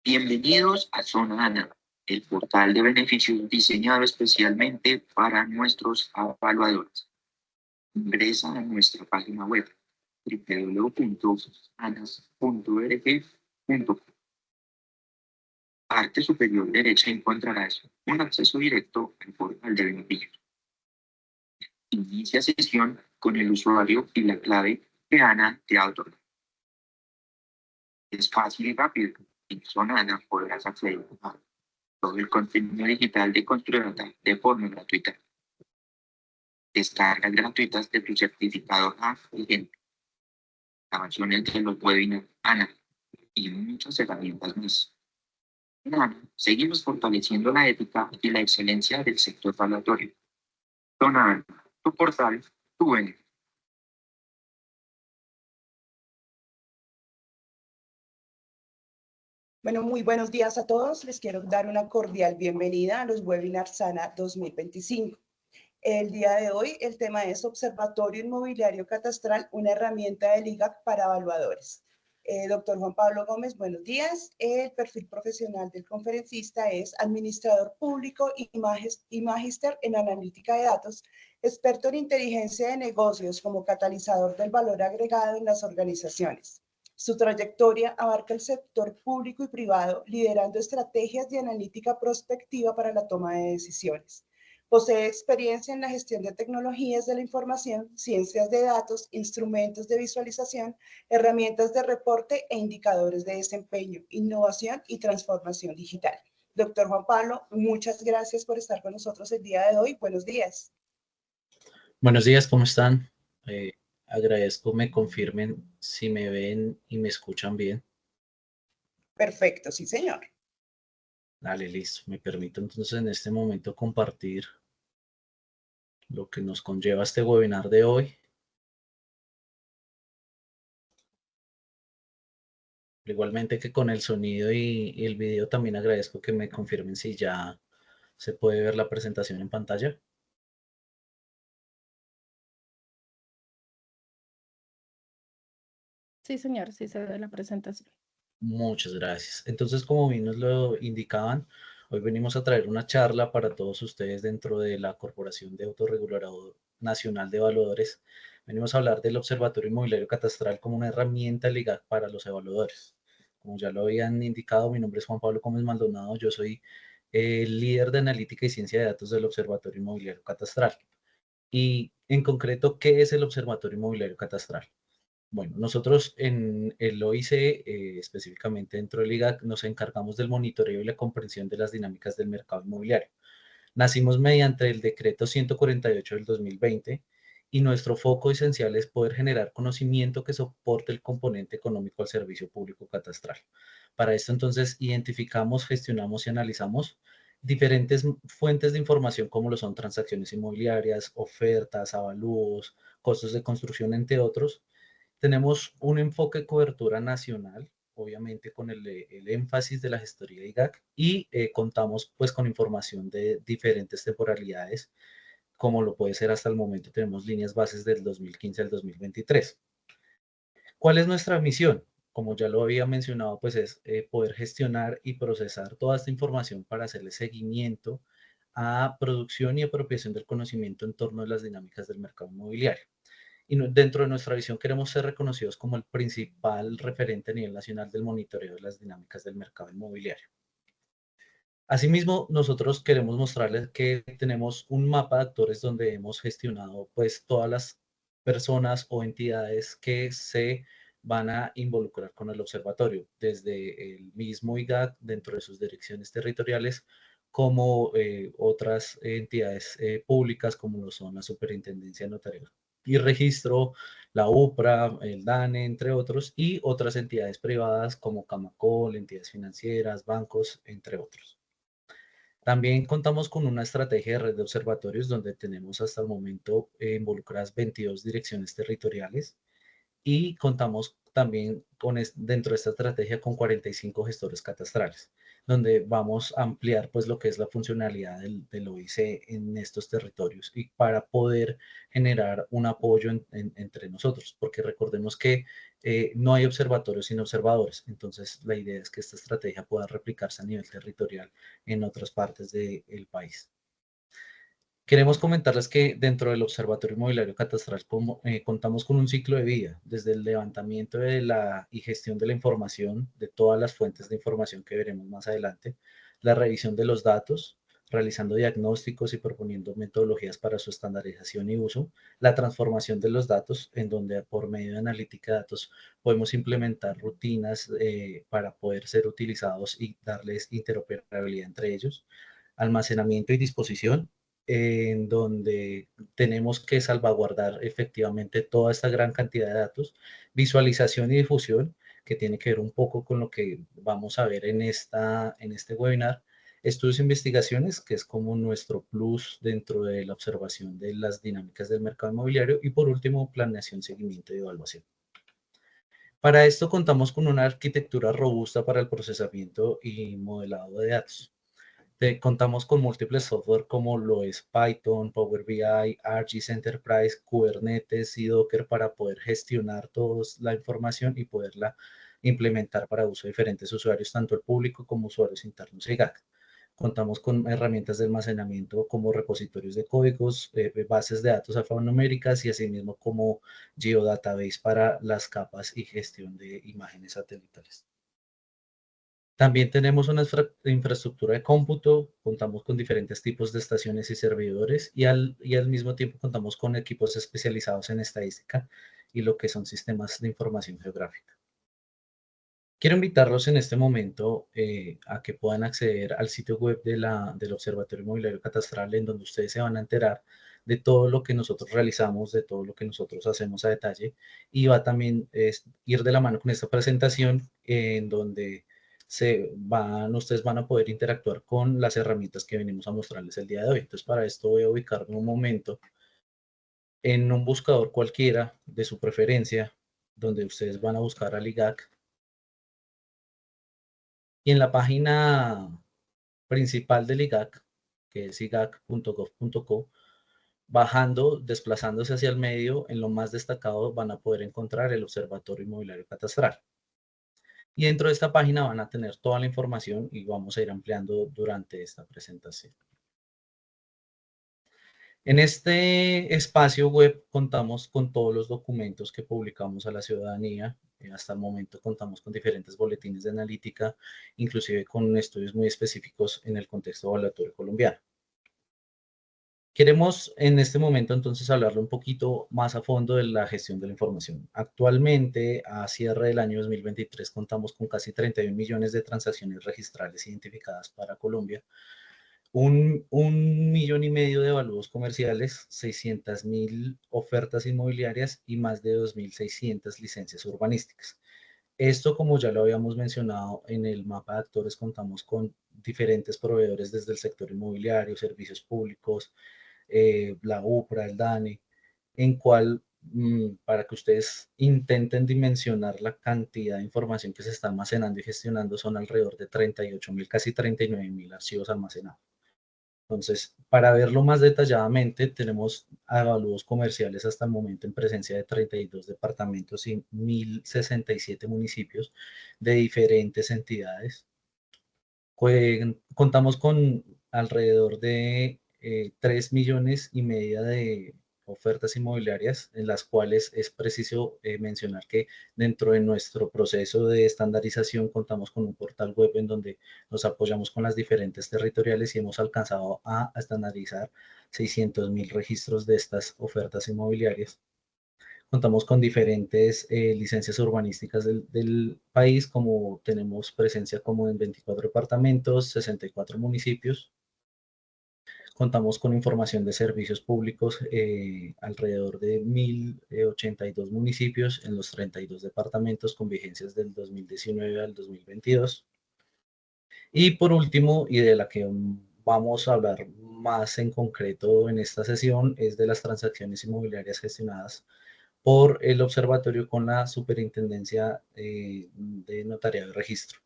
Bienvenidos a Zona ANA, el portal de beneficios diseñado especialmente para nuestros evaluadores. Ingresa a nuestra página web www.anas.org.co. Parte superior derecha encontrarás un acceso directo al portal de beneficios. Inicia sesión con el usuario y la clave que Ana te ha otorgado. Es fácil y rápido. En Zona ANA podrás acceder a todo el contenido digital de Construdata de forma gratuita. Descargas gratuitas de tu certificado A vigente, grabaciones de los webinars ANA y muchas herramientas más. En ANA seguimos fortaleciendo la ética y la excelencia del sector evaluatorio. Zona ANA, tu portal, tu beneficio. Bueno, muy buenos días a todos. Les quiero dar una cordial bienvenida a los webinars SANA 2025. El día de hoy el tema es Observatorio Inmobiliario Catastral, una herramienta del IGAC para evaluadores. Doctor Juan Pablo Gómez, buenos días. El perfil profesional del conferencista es administrador público y magíster en analítica de datos, experto en inteligencia de negocios como catalizador del valor agregado en las organizaciones. Su trayectoria abarca el sector público y privado, liderando estrategias de analítica prospectiva para la toma de decisiones. Posee experiencia en la gestión de tecnologías de la información, ciencias de datos, instrumentos de visualización, herramientas de reporte e indicadores de desempeño, innovación y transformación digital. Doctor Juan Pablo, muchas gracias por estar con nosotros el día de hoy. Buenos días. Buenos días, ¿cómo están? Agradezco me confirmen si me ven y me escuchan bien. Perfecto, sí, señor. Dale, listo. Me permito entonces en este momento compartir lo que nos conlleva este webinar de hoy. Igualmente que con el sonido y el video también agradezco que me confirmen si ya se puede ver la presentación en pantalla. Sí, señor, sí se ve la presentación. Muchas gracias. Entonces, como bien nos lo indicaban, hoy venimos a traer una charla para todos ustedes dentro de la Corporación de Autorregulador Nacional de Evaluadores. Venimos a hablar del Observatorio Inmobiliario Catastral como una herramienta legal para los evaluadores. Como ya lo habían indicado, mi nombre es Juan Pablo Gómez Maldonado, yo soy el líder de analítica y ciencia de datos del Observatorio Inmobiliario Catastral. Y en concreto, ¿qué es el Observatorio Inmobiliario Catastral? Bueno, nosotros en el OIC, específicamente dentro del IGAC, nos encargamos del monitoreo y la comprensión de las dinámicas del mercado inmobiliario. Nacimos mediante el decreto 148 del 2020 y nuestro foco esencial es poder generar conocimiento que soporte el componente económico al servicio público catastral. Para esto entonces identificamos, gestionamos y analizamos diferentes fuentes de información como lo son transacciones inmobiliarias, ofertas, avalúos, costos de construcción, entre otros. Tenemos un enfoque de cobertura nacional, obviamente con el énfasis de la gestoría IGAC y contamos pues con información de diferentes temporalidades, como lo puede ser hasta el momento. Tenemos líneas bases del 2015 al 2023. ¿Cuál es nuestra misión? Como ya lo había mencionado, pues es poder gestionar y procesar toda esta información para hacerle seguimiento a producción y apropiación del conocimiento en torno a las dinámicas del mercado inmobiliario. Y dentro de nuestra visión queremos ser reconocidos como el principal referente a nivel nacional del monitoreo de las dinámicas del mercado inmobiliario. Asimismo, nosotros queremos mostrarles que tenemos un mapa de actores donde hemos gestionado pues todas las personas o entidades que se van a involucrar con el observatorio, desde el mismo IGAC dentro de sus direcciones territoriales, como otras entidades públicas como lo son la Superintendencia Notarial y Registro, la UPRA, el DANE, entre otros, y otras entidades privadas como Camacol, entidades financieras, bancos, entre otros. También contamos con una estrategia de red de observatorios donde tenemos hasta el momento involucradas 22 direcciones territoriales y contamos también con dentro de esta estrategia con 45 gestores catastrales. donde vamos a ampliar pues lo que es la funcionalidad del OIC en estos territorios y para poder generar un apoyo entre nosotros, porque recordemos que no hay observatorios sin observadores, entonces la idea es que esta estrategia pueda replicarse a nivel territorial en otras partes del país. Queremos comentarles que dentro del Observatorio Inmobiliario Catastral contamos con un ciclo de vida, desde el levantamiento y gestión de la información, de todas las fuentes de información que veremos más adelante, la revisión de los datos, realizando diagnósticos y proponiendo metodologías para su estandarización y uso, la transformación de los datos, en donde por medio de analítica de datos podemos implementar rutinas para poder ser utilizados y darles interoperabilidad entre ellos, almacenamiento y disposición, en donde tenemos que salvaguardar efectivamente toda esta gran cantidad de datos, visualización y difusión, que tiene que ver un poco con lo que vamos a ver en este webinar, estudios e investigaciones, que es como nuestro plus dentro de la observación de las dinámicas del mercado inmobiliario, y por último, planeación, seguimiento y evaluación. Para esto contamos con una arquitectura robusta para el procesamiento y modelado de datos. Contamos con múltiples software como lo es Python, Power BI, ArcGIS Enterprise, Kubernetes y Docker para poder gestionar toda la información y poderla implementar para uso de diferentes usuarios, tanto el público como usuarios internos y GAC. Contamos con herramientas de almacenamiento como repositorios de códigos, bases de datos alfanuméricas y asimismo como Geodatabase para las capas y gestión de imágenes satelitales. También tenemos una infraestructura de cómputo, contamos con diferentes tipos de estaciones y servidores y al mismo tiempo contamos con equipos especializados en estadística y lo que son sistemas de información geográfica. Quiero invitarlos en este momento a que puedan acceder al sitio web del Observatorio Inmobiliario Catastral, en donde ustedes se van a enterar de todo lo que nosotros realizamos, de todo lo que nosotros hacemos a detalle, y va también ir de la mano con esta presentación en donde ustedes van a poder interactuar con las herramientas que venimos a mostrarles el día de hoy. Entonces, para esto voy a ubicarme un momento en un buscador cualquiera de su preferencia, donde ustedes van a buscar al IGAC. Y en la página principal del IGAC, que es igac.gov.co, bajando, desplazándose hacia el medio, en lo más destacado van a poder encontrar el Observatorio Inmobiliario Catastral. Y dentro de esta página van a tener toda la información y vamos a ir ampliando durante esta presentación. En este espacio web contamos con todos los documentos que publicamos a la ciudadanía. Hasta el momento contamos con diferentes boletines de analítica, inclusive con estudios muy específicos en el contexto evaluatorio colombiano. Queremos en este momento entonces hablarle un poquito más a fondo de la gestión de la información. Actualmente, a cierre del año 2023, contamos con casi 31 millones de transacciones registrales identificadas para Colombia, 1,5 millones de evaluados comerciales, 600.000 ofertas inmobiliarias y más de 2.600 licencias urbanísticas. Esto, como ya lo habíamos mencionado en el mapa de actores, contamos con diferentes proveedores desde el sector inmobiliario, servicios públicos, la UPRA, el DANE, en cual, para que ustedes intenten dimensionar la cantidad de información que se está almacenando y gestionando, son alrededor de 38.000, casi 39.000 archivos almacenados. Entonces, para verlo más detalladamente, tenemos avalúos comerciales hasta el momento en presencia de 32 departamentos y 1.067 municipios de diferentes entidades. Contamos con alrededor de 3,5 millones de ofertas inmobiliarias, en las cuales es preciso mencionar que dentro de nuestro proceso de estandarización contamos con un portal web en donde nos apoyamos con las diferentes territoriales y hemos alcanzado a estandarizar 600.000 registros de estas ofertas inmobiliarias. Contamos con diferentes licencias urbanísticas del país, como tenemos presencia como en 24 departamentos, 64 municipios. Contamos con información de servicios públicos, alrededor de 1.082 municipios en los 32 departamentos con vigencias del 2019 al 2022. Y por último, y de la que vamos a hablar más en concreto en esta sesión, es de las transacciones inmobiliarias gestionadas por el observatorio con la Superintendencia de Notariado y Registro.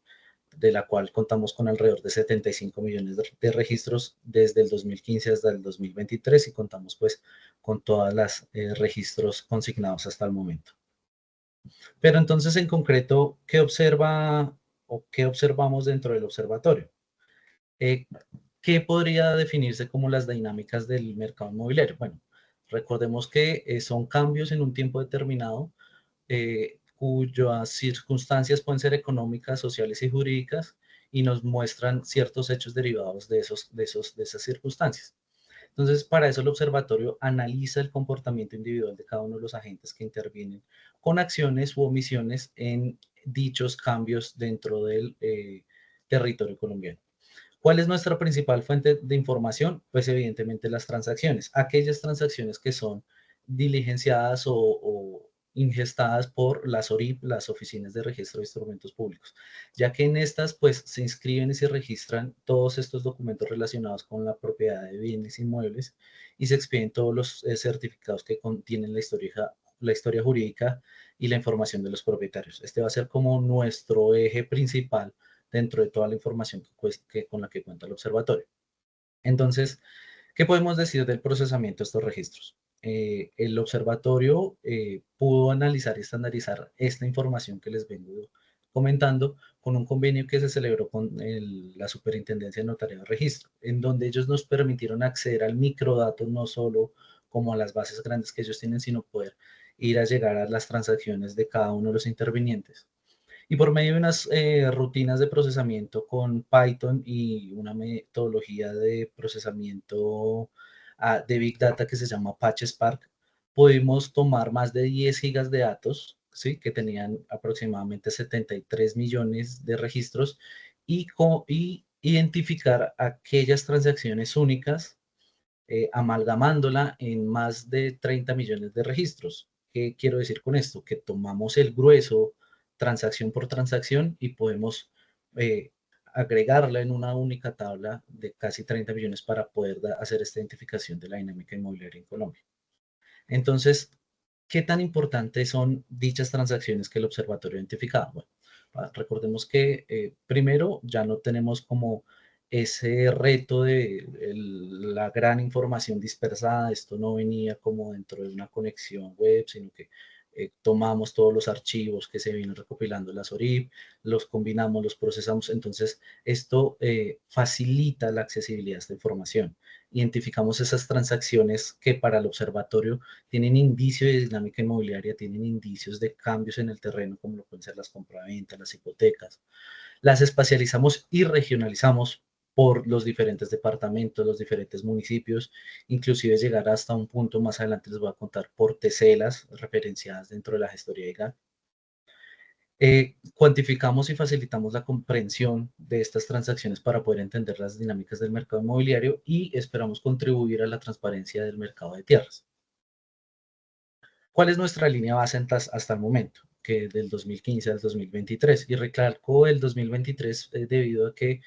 de la cual contamos con alrededor de 75 millones de registros desde el 2015 hasta el 2023 y contamos pues con todos los registros consignados hasta el momento. Pero entonces en concreto, ¿qué observa o qué observamos dentro del observatorio? ¿Qué podría definirse como las dinámicas del mercado inmobiliario? Bueno, recordemos que son cambios en un tiempo determinado cuyas circunstancias pueden ser económicas, sociales y jurídicas y nos muestran ciertos hechos derivados de esas circunstancias. Entonces, para eso el observatorio analiza el comportamiento individual de cada uno de los agentes que intervienen con acciones u omisiones en dichos cambios dentro del territorio colombiano. ¿Cuál es nuestra principal fuente de información? Pues evidentemente las transacciones, aquellas transacciones que son diligenciadas o ingestadas por las ORIP, las Oficinas de Registro de Instrumentos Públicos, ya que en estas pues se inscriben y se registran todos estos documentos relacionados con la propiedad de bienes inmuebles y se expiden todos los certificados que contienen la historia jurídica y la información de los propietarios. Este va a ser como nuestro eje principal dentro de toda la información con la que cuenta el observatorio. Entonces, ¿qué podemos decir del procesamiento de estos registros? El observatorio pudo analizar y estandarizar esta información que les vengo comentando con un convenio que se celebró con la Superintendencia de Notariado de Registro, en donde ellos nos permitieron acceder al microdato, no solo como a las bases grandes que ellos tienen, sino poder ir a llegar a las transacciones de cada uno de los intervinientes. Y por medio de unas rutinas de procesamiento con Python y una metodología de procesamiento de Big Data que se llama PatchSpark, pudimos tomar más de 10 gigas de datos, ¿sí? Que tenían aproximadamente 73 millones de registros y identificar aquellas transacciones únicas, amalgamándola en más de 30 millones de registros. ¿Qué quiero decir con esto? Que tomamos el grueso transacción por transacción y podemos agregarla en una única tabla de casi 30 millones para poder hacer esta identificación de la dinámica inmobiliaria en Colombia. Entonces, ¿qué tan importantes son dichas transacciones que el observatorio ha identificado? Bueno, recordemos que primero ya no tenemos como ese reto de la gran información dispersada. Esto no venía como dentro de una conexión web, sino que tomamos todos los archivos que se vienen recopilando en las ORIP, los combinamos, los procesamos. Entonces, esto facilita la accesibilidad a esta información. Identificamos esas transacciones que para el observatorio tienen indicios de dinámica inmobiliaria, tienen indicios de cambios en el terreno, como lo pueden ser las compraventas, las hipotecas. Las espacializamos y regionalizamos por los diferentes departamentos, los diferentes municipios, inclusive llegar hasta un punto más adelante les voy a contar por teselas referenciadas dentro de la gestoría legal. Cuantificamos y facilitamos la comprensión de estas transacciones para poder entender las dinámicas del mercado inmobiliario y esperamos contribuir a la transparencia del mercado de tierras. ¿Cuál es nuestra línea base hasta el momento? Que del 2015 al 2023. Y recalco el 2023 debido a que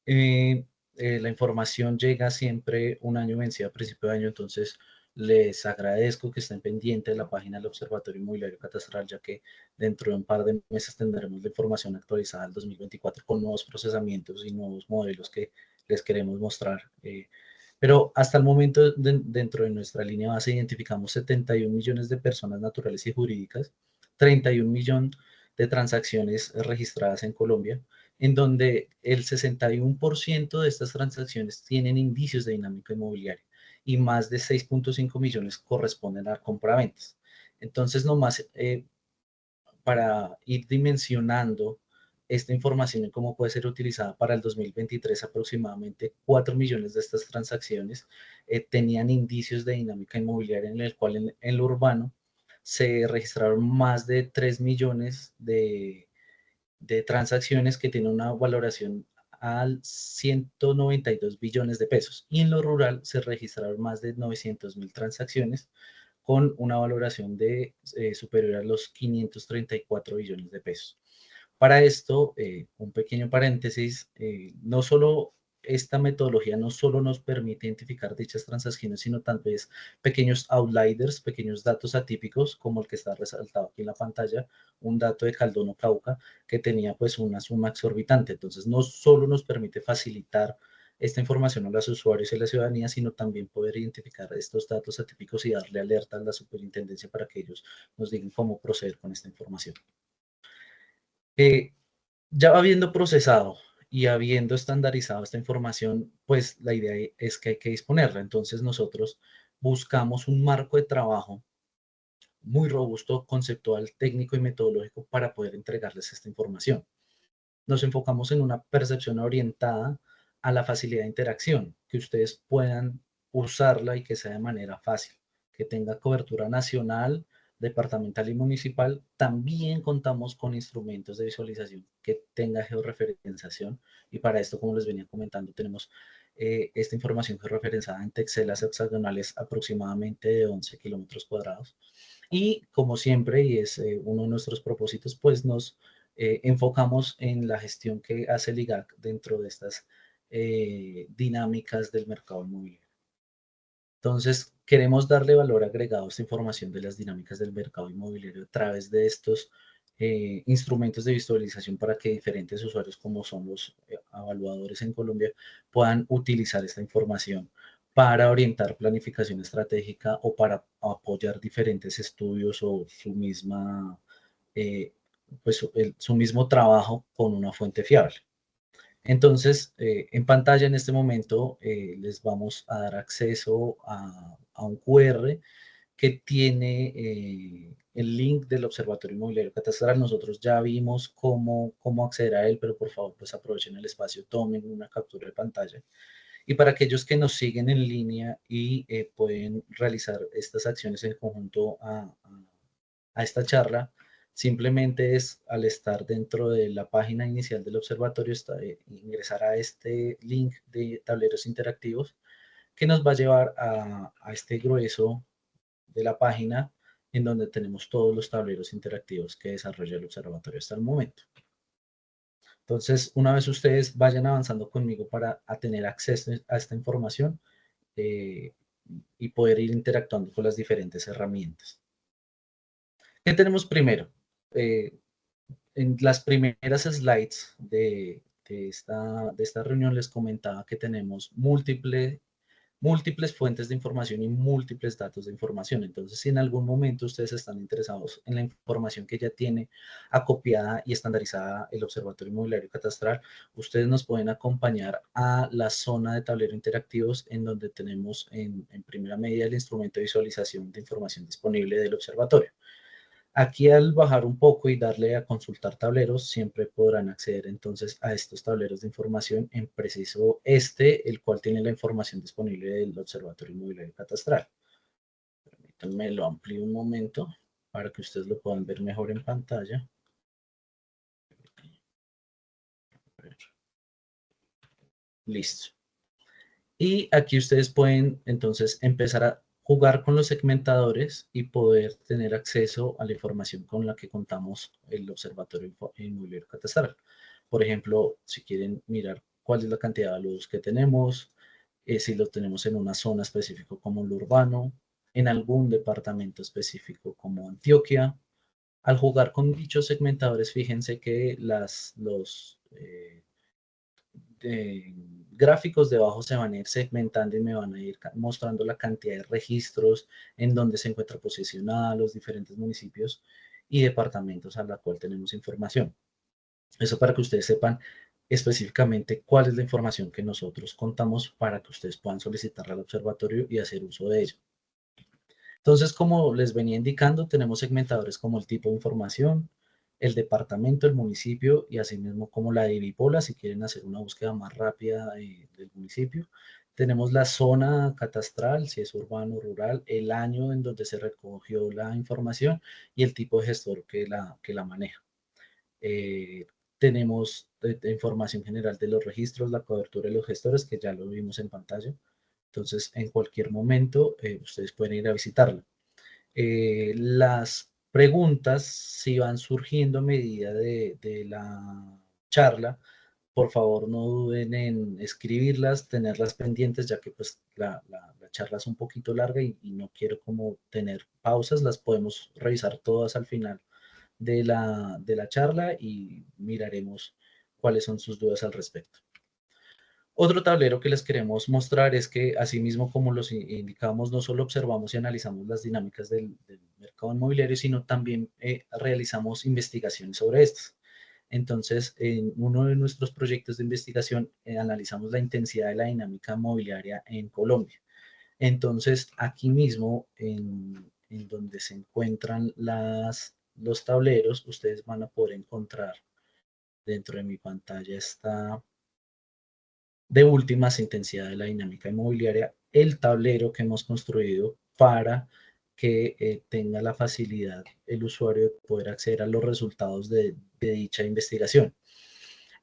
la información llega siempre un año vencido a principio de año, entonces les agradezco que estén pendientes de la página del Observatorio Inmobiliario Catastral, ya que dentro de un par de meses tendremos la información actualizada del 2024 con nuevos procesamientos y nuevos modelos que les queremos mostrar. Pero hasta el momento, dentro de nuestra línea base, identificamos 71 millones de personas naturales y jurídicas, 31 millones de transacciones registradas en Colombia, en donde el 61% de estas transacciones tienen indicios de dinámica inmobiliaria y más de 6.5 millones corresponden a compraventas. Entonces, nomás para ir dimensionando esta información y cómo puede ser utilizada para el 2023, aproximadamente 4 millones de estas transacciones tenían indicios de dinámica inmobiliaria, en el cual en el urbano se registraron más de 3 millones de transacciones que tienen una valoración al 192 billones de pesos. Y en lo rural se registraron más de 900.000 transacciones con una valoración de superior a los 534 billones de pesos. Para esto, un pequeño paréntesis, no solo esta metodología no solo nos permite identificar dichas transacciones, sino también pequeños outliers, pequeños datos atípicos, como el que está resaltado aquí en la pantalla, un dato de Caldono Cauca que tenía pues una suma exorbitante. Entonces, no solo nos permite facilitar esta información a los usuarios y a la ciudadanía, sino también poder identificar estos datos atípicos y darle alerta a la superintendencia para que ellos nos digan cómo proceder con esta información. Ya habiendo procesado y habiendo estandarizado esta información, pues la idea es que hay que disponerla. Entonces nosotros buscamos un marco de trabajo muy robusto, conceptual, técnico y metodológico para poder entregarles esta información. Nos enfocamos en una percepción orientada a la facilidad de interacción, que ustedes puedan usarla y que sea de manera fácil, que tenga cobertura nacional, departamental y municipal. También contamos con instrumentos de visualización que tenga georreferenciación y para esto, como les venía comentando, tenemos esta información georreferenciada en texelas hexagonales aproximadamente de 11 kilómetros cuadrados. Y como siempre, y es uno de nuestros propósitos, pues nos enfocamos en la gestión que hace el IGAC dentro de estas dinámicas del mercado inmobiliario. Entonces, queremos darle valor agregado a esta información de las dinámicas del mercado inmobiliario a través de estos instrumentos de visualización para que diferentes usuarios, como son los evaluadores en Colombia, puedan utilizar esta información para orientar planificación estratégica o para apoyar diferentes estudios o su misma pues su mismo trabajo con una fuente fiable. Entonces, en pantalla en este momento les vamos a dar acceso a un QR que tiene el link del Observatorio Inmobiliario Catastral. Nosotros ya vimos cómo acceder a él, pero por favor, pues aprovechen el espacio, tomen una captura de pantalla. Y para aquellos que nos siguen en línea y pueden realizar estas acciones en conjunto a esta charla, simplemente es al estar dentro de la página inicial del observatorio, ingresar a este link de tableros interactivos que nos va a llevar a este grueso de la página en donde tenemos todos los tableros interactivos que desarrolla el observatorio hasta el momento. Entonces, una vez ustedes vayan avanzando conmigo para tener acceso a esta información y poder ir interactuando con las diferentes herramientas. ¿Qué tenemos primero? En las primeras slides de esta reunión les comentaba que tenemos múltiples fuentes de información y múltiples datos de información. Entonces, si en algún momento ustedes están interesados en la información que ya tiene acopiada y estandarizada el Observatorio Inmobiliario Catastral, ustedes nos pueden acompañar a la zona de tablero interactivos en donde tenemos en primera medida el instrumento de visualización de información disponible del observatorio. Aquí al bajar un poco y darle a consultar tableros, siempre podrán acceder entonces a estos tableros de información, en preciso el cual tiene la información disponible del Observatorio Inmobiliario Catastral. Permítanme, lo amplío un momento para que ustedes lo puedan ver mejor en pantalla. Listo. Y aquí ustedes pueden entonces empezar a jugar con los segmentadores y poder tener acceso a la información con la que contamos el Observatorio Inmobiliario Catastral. Por ejemplo, si quieren mirar cuál es la cantidad de luz que tenemos, si lo tenemos en una zona específica como lo urbano, en algún departamento específico como Antioquia. Al jugar con dichos segmentadores, fíjense que los gráficos debajo se van a ir segmentando y me van a ir mostrando la cantidad de registros en donde se encuentra posicionada los diferentes municipios y departamentos a la cual tenemos información. Eso para que ustedes sepan específicamente cuál es la información que nosotros contamos para que ustedes puedan solicitarla al observatorio y hacer uso de ella. Entonces, como les venía indicando, tenemos segmentadores como el tipo de información, el departamento, el municipio y asimismo como la divipola, si quieren hacer una búsqueda más rápida del municipio. Tenemos la zona catastral, si es urbano o rural, el año en donde se recogió la información y el tipo de gestor que la maneja. Tenemos información general de los registros, la cobertura de los gestores, que ya lo vimos en pantalla. Entonces, en cualquier momento, ustedes pueden ir a visitarla. Las preguntas, si van surgiendo a medida de la charla, por favor no duden en escribirlas, tenerlas pendientes, ya que pues la charla es un poquito larga y no quiero como tener pausas, las podemos revisar todas al final de la charla y miraremos cuáles son sus dudas al respecto. Otro tablero que les queremos mostrar es que, asimismo como los indicamos, no solo observamos y analizamos las dinámicas del mercado inmobiliario, sino también realizamos investigaciones sobre estas. Entonces, en uno de nuestros proyectos de investigación analizamos la intensidad de la dinámica inmobiliaria en Colombia. Entonces, aquí mismo, en donde se encuentran los tableros, ustedes van a poder encontrar dentro de mi pantalla esta de últimas intensidad de la dinámica inmobiliaria, el tablero que hemos construido para que tenga la facilidad el usuario de poder acceder a los resultados de dicha investigación,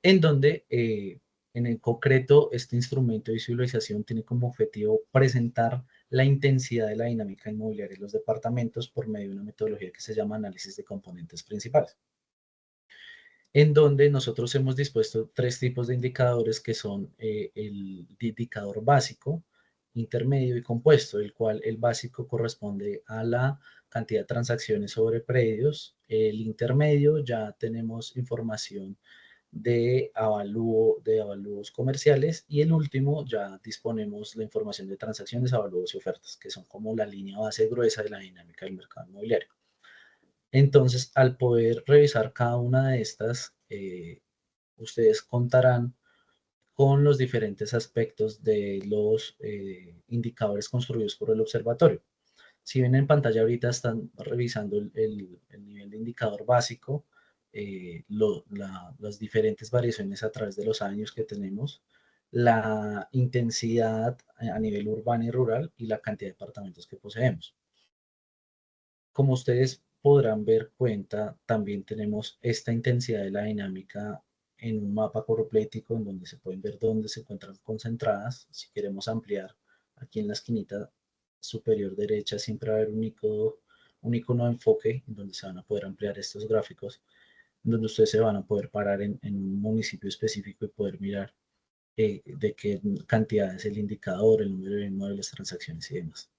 en donde en el concreto este instrumento de visualización tiene como objetivo presentar la intensidad de la dinámica inmobiliaria en los departamentos por medio de una metodología que se llama análisis de componentes principales, en donde nosotros hemos dispuesto tres tipos de indicadores que son el indicador básico, intermedio y compuesto, el cual el básico corresponde a la cantidad de transacciones sobre predios. El intermedio ya tenemos información de avalúos comerciales, y el último ya disponemos la información de transacciones, avalúos y ofertas, que son como la línea base gruesa de la dinámica del mercado inmobiliario. Entonces, al poder revisar cada una de estas, ustedes contarán con los diferentes aspectos de los indicadores construidos por el observatorio. Si ven en pantalla ahorita están revisando el nivel de indicador básico, las diferentes variaciones a través de los años que tenemos, la intensidad a nivel urbano y rural y la cantidad de departamentos que poseemos. Como ustedes podrán ver cuenta, también tenemos esta intensidad de la dinámica en un mapa coroplético en donde se pueden ver dónde se encuentran concentradas. Si queremos ampliar, aquí en la esquinita superior derecha siempre va a haber un icono de enfoque en donde se van a poder ampliar estos gráficos, donde ustedes se van a poder parar en un municipio específico y poder mirar de qué cantidad es el indicador, el número de inmuebles, transacciones y demás.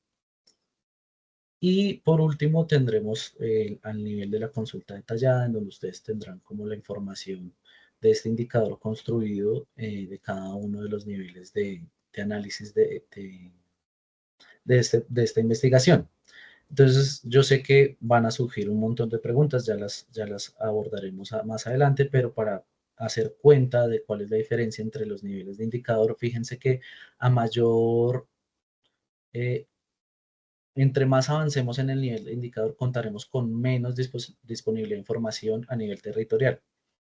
Y por último tendremos al nivel de la consulta detallada, en donde ustedes tendrán como la información de este indicador construido de cada uno de los niveles de análisis de esta investigación. Entonces, yo sé que van a surgir un montón de preguntas, ya las abordaremos más adelante, pero para hacer cuenta de cuál es la diferencia entre los niveles de indicador, fíjense que a mayor entre más avancemos en el nivel de indicador, contaremos con menos disponibilidad de información a nivel territorial,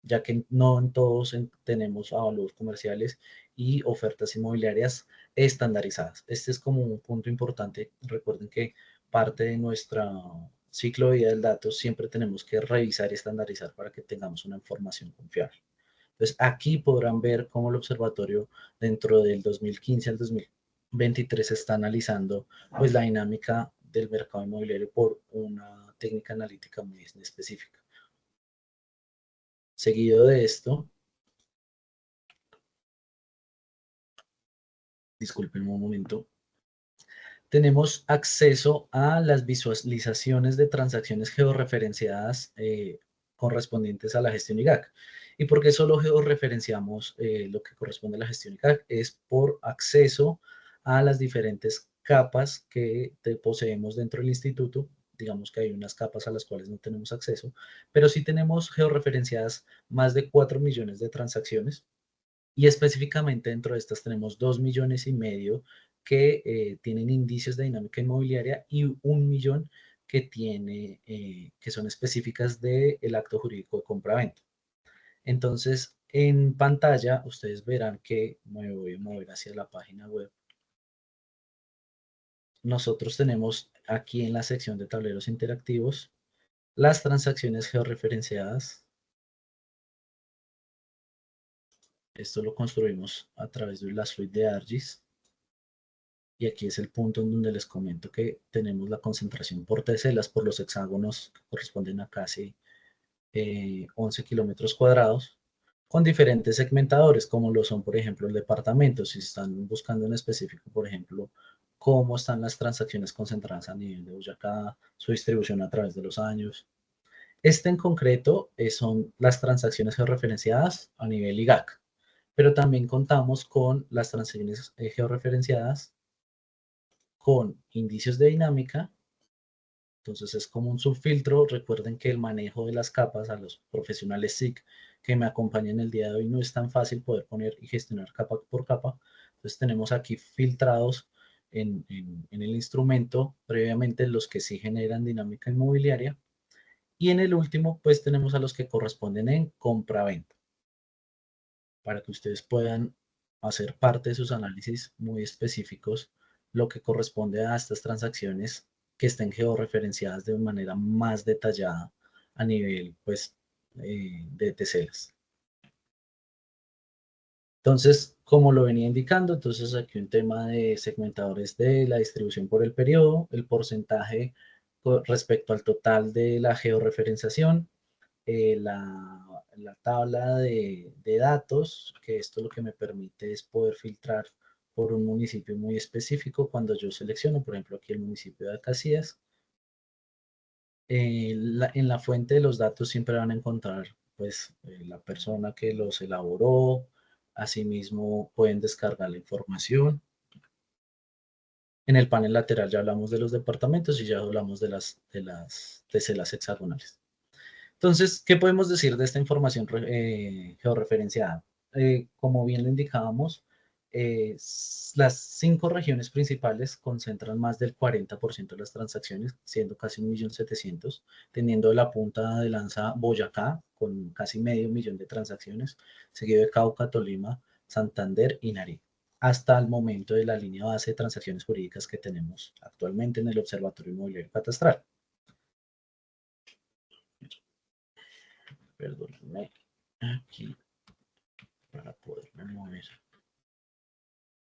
ya que no en todos tenemos avalúos comerciales y ofertas inmobiliarias estandarizadas. Este es como un punto importante. Recuerden que parte de nuestro ciclo de vida del dato siempre tenemos que revisar y estandarizar para que tengamos una información confiable. Entonces, aquí podrán ver cómo el observatorio dentro del 2015 al 2023 está analizando pues la dinámica del mercado inmobiliario por una técnica analítica muy específica. Seguido de esto, disculpen un momento, tenemos acceso a las visualizaciones de transacciones georreferenciadas correspondientes a la gestión IGAC. ¿Y por qué solo georreferenciamos lo que corresponde a la gestión IGAC? Es por acceso a las diferentes capas que poseemos dentro del instituto. Digamos que hay unas capas a las cuales no tenemos acceso, pero sí tenemos georreferenciadas más de 4 millones de transacciones, y específicamente dentro de estas tenemos 2,5 millones que tienen indicios de dinámica inmobiliaria y 1 millón que son específicas del acto jurídico de compraventa. Entonces, en pantalla ustedes verán que me voy a mover hacia la página web. Nosotros tenemos aquí en la sección de tableros interactivos las transacciones georreferenciadas. Esto lo construimos a través de la suite de ArcGIS. Y aquí es el punto en donde les comento que tenemos la concentración por teselas, por los hexágonos que corresponden a casi 11 kilómetros cuadrados, con diferentes segmentadores, como lo son, por ejemplo, el departamento, si están buscando en específico, por ejemplo, cómo están las transacciones concentradas a nivel de Boyacá, su distribución a través de los años. Este en concreto son las transacciones georreferenciadas a nivel IGAC, pero también contamos con las transacciones georreferenciadas con indicios de dinámica. Entonces es como un subfiltro. Recuerden que el manejo de las capas a los profesionales SIC que me acompañan el día de hoy no es tan fácil poder poner y gestionar capa por capa. Entonces tenemos aquí filtrados en el instrumento previamente los que sí generan dinámica inmobiliaria. Y en el último, pues tenemos a los que corresponden en compra-venta, para que ustedes puedan hacer parte de sus análisis muy específicos, lo que corresponde a estas transacciones que estén georreferenciadas de manera más detallada a nivel, pues, de TCLs. Entonces, como lo venía indicando, entonces aquí un tema de segmentadores de la distribución por el periodo, el porcentaje respecto al total de la georreferenciación, la tabla de datos, que esto lo que me permite es poder filtrar por un municipio muy específico cuando yo selecciono, por ejemplo, aquí el municipio de Acacías. En la fuente de los datos siempre van a encontrar pues la persona que los elaboró, asimismo pueden descargar la información. En el panel lateral ya hablamos de los departamentos y ya hablamos de las teselas hexagonales. Entonces, ¿qué podemos decir de esta información georreferenciada? Como bien lo indicábamos, las 5 regiones principales concentran más del 40% de las transacciones, siendo casi 1.700.000, teniendo la punta de lanza Boyacá, con casi 500.000 de transacciones, seguido de Cauca, Tolima, Santander y Nariño, hasta el momento de la línea base de transacciones jurídicas que tenemos actualmente en el Observatorio Inmobiliario Catastral. Perdónenme aquí para poderme mover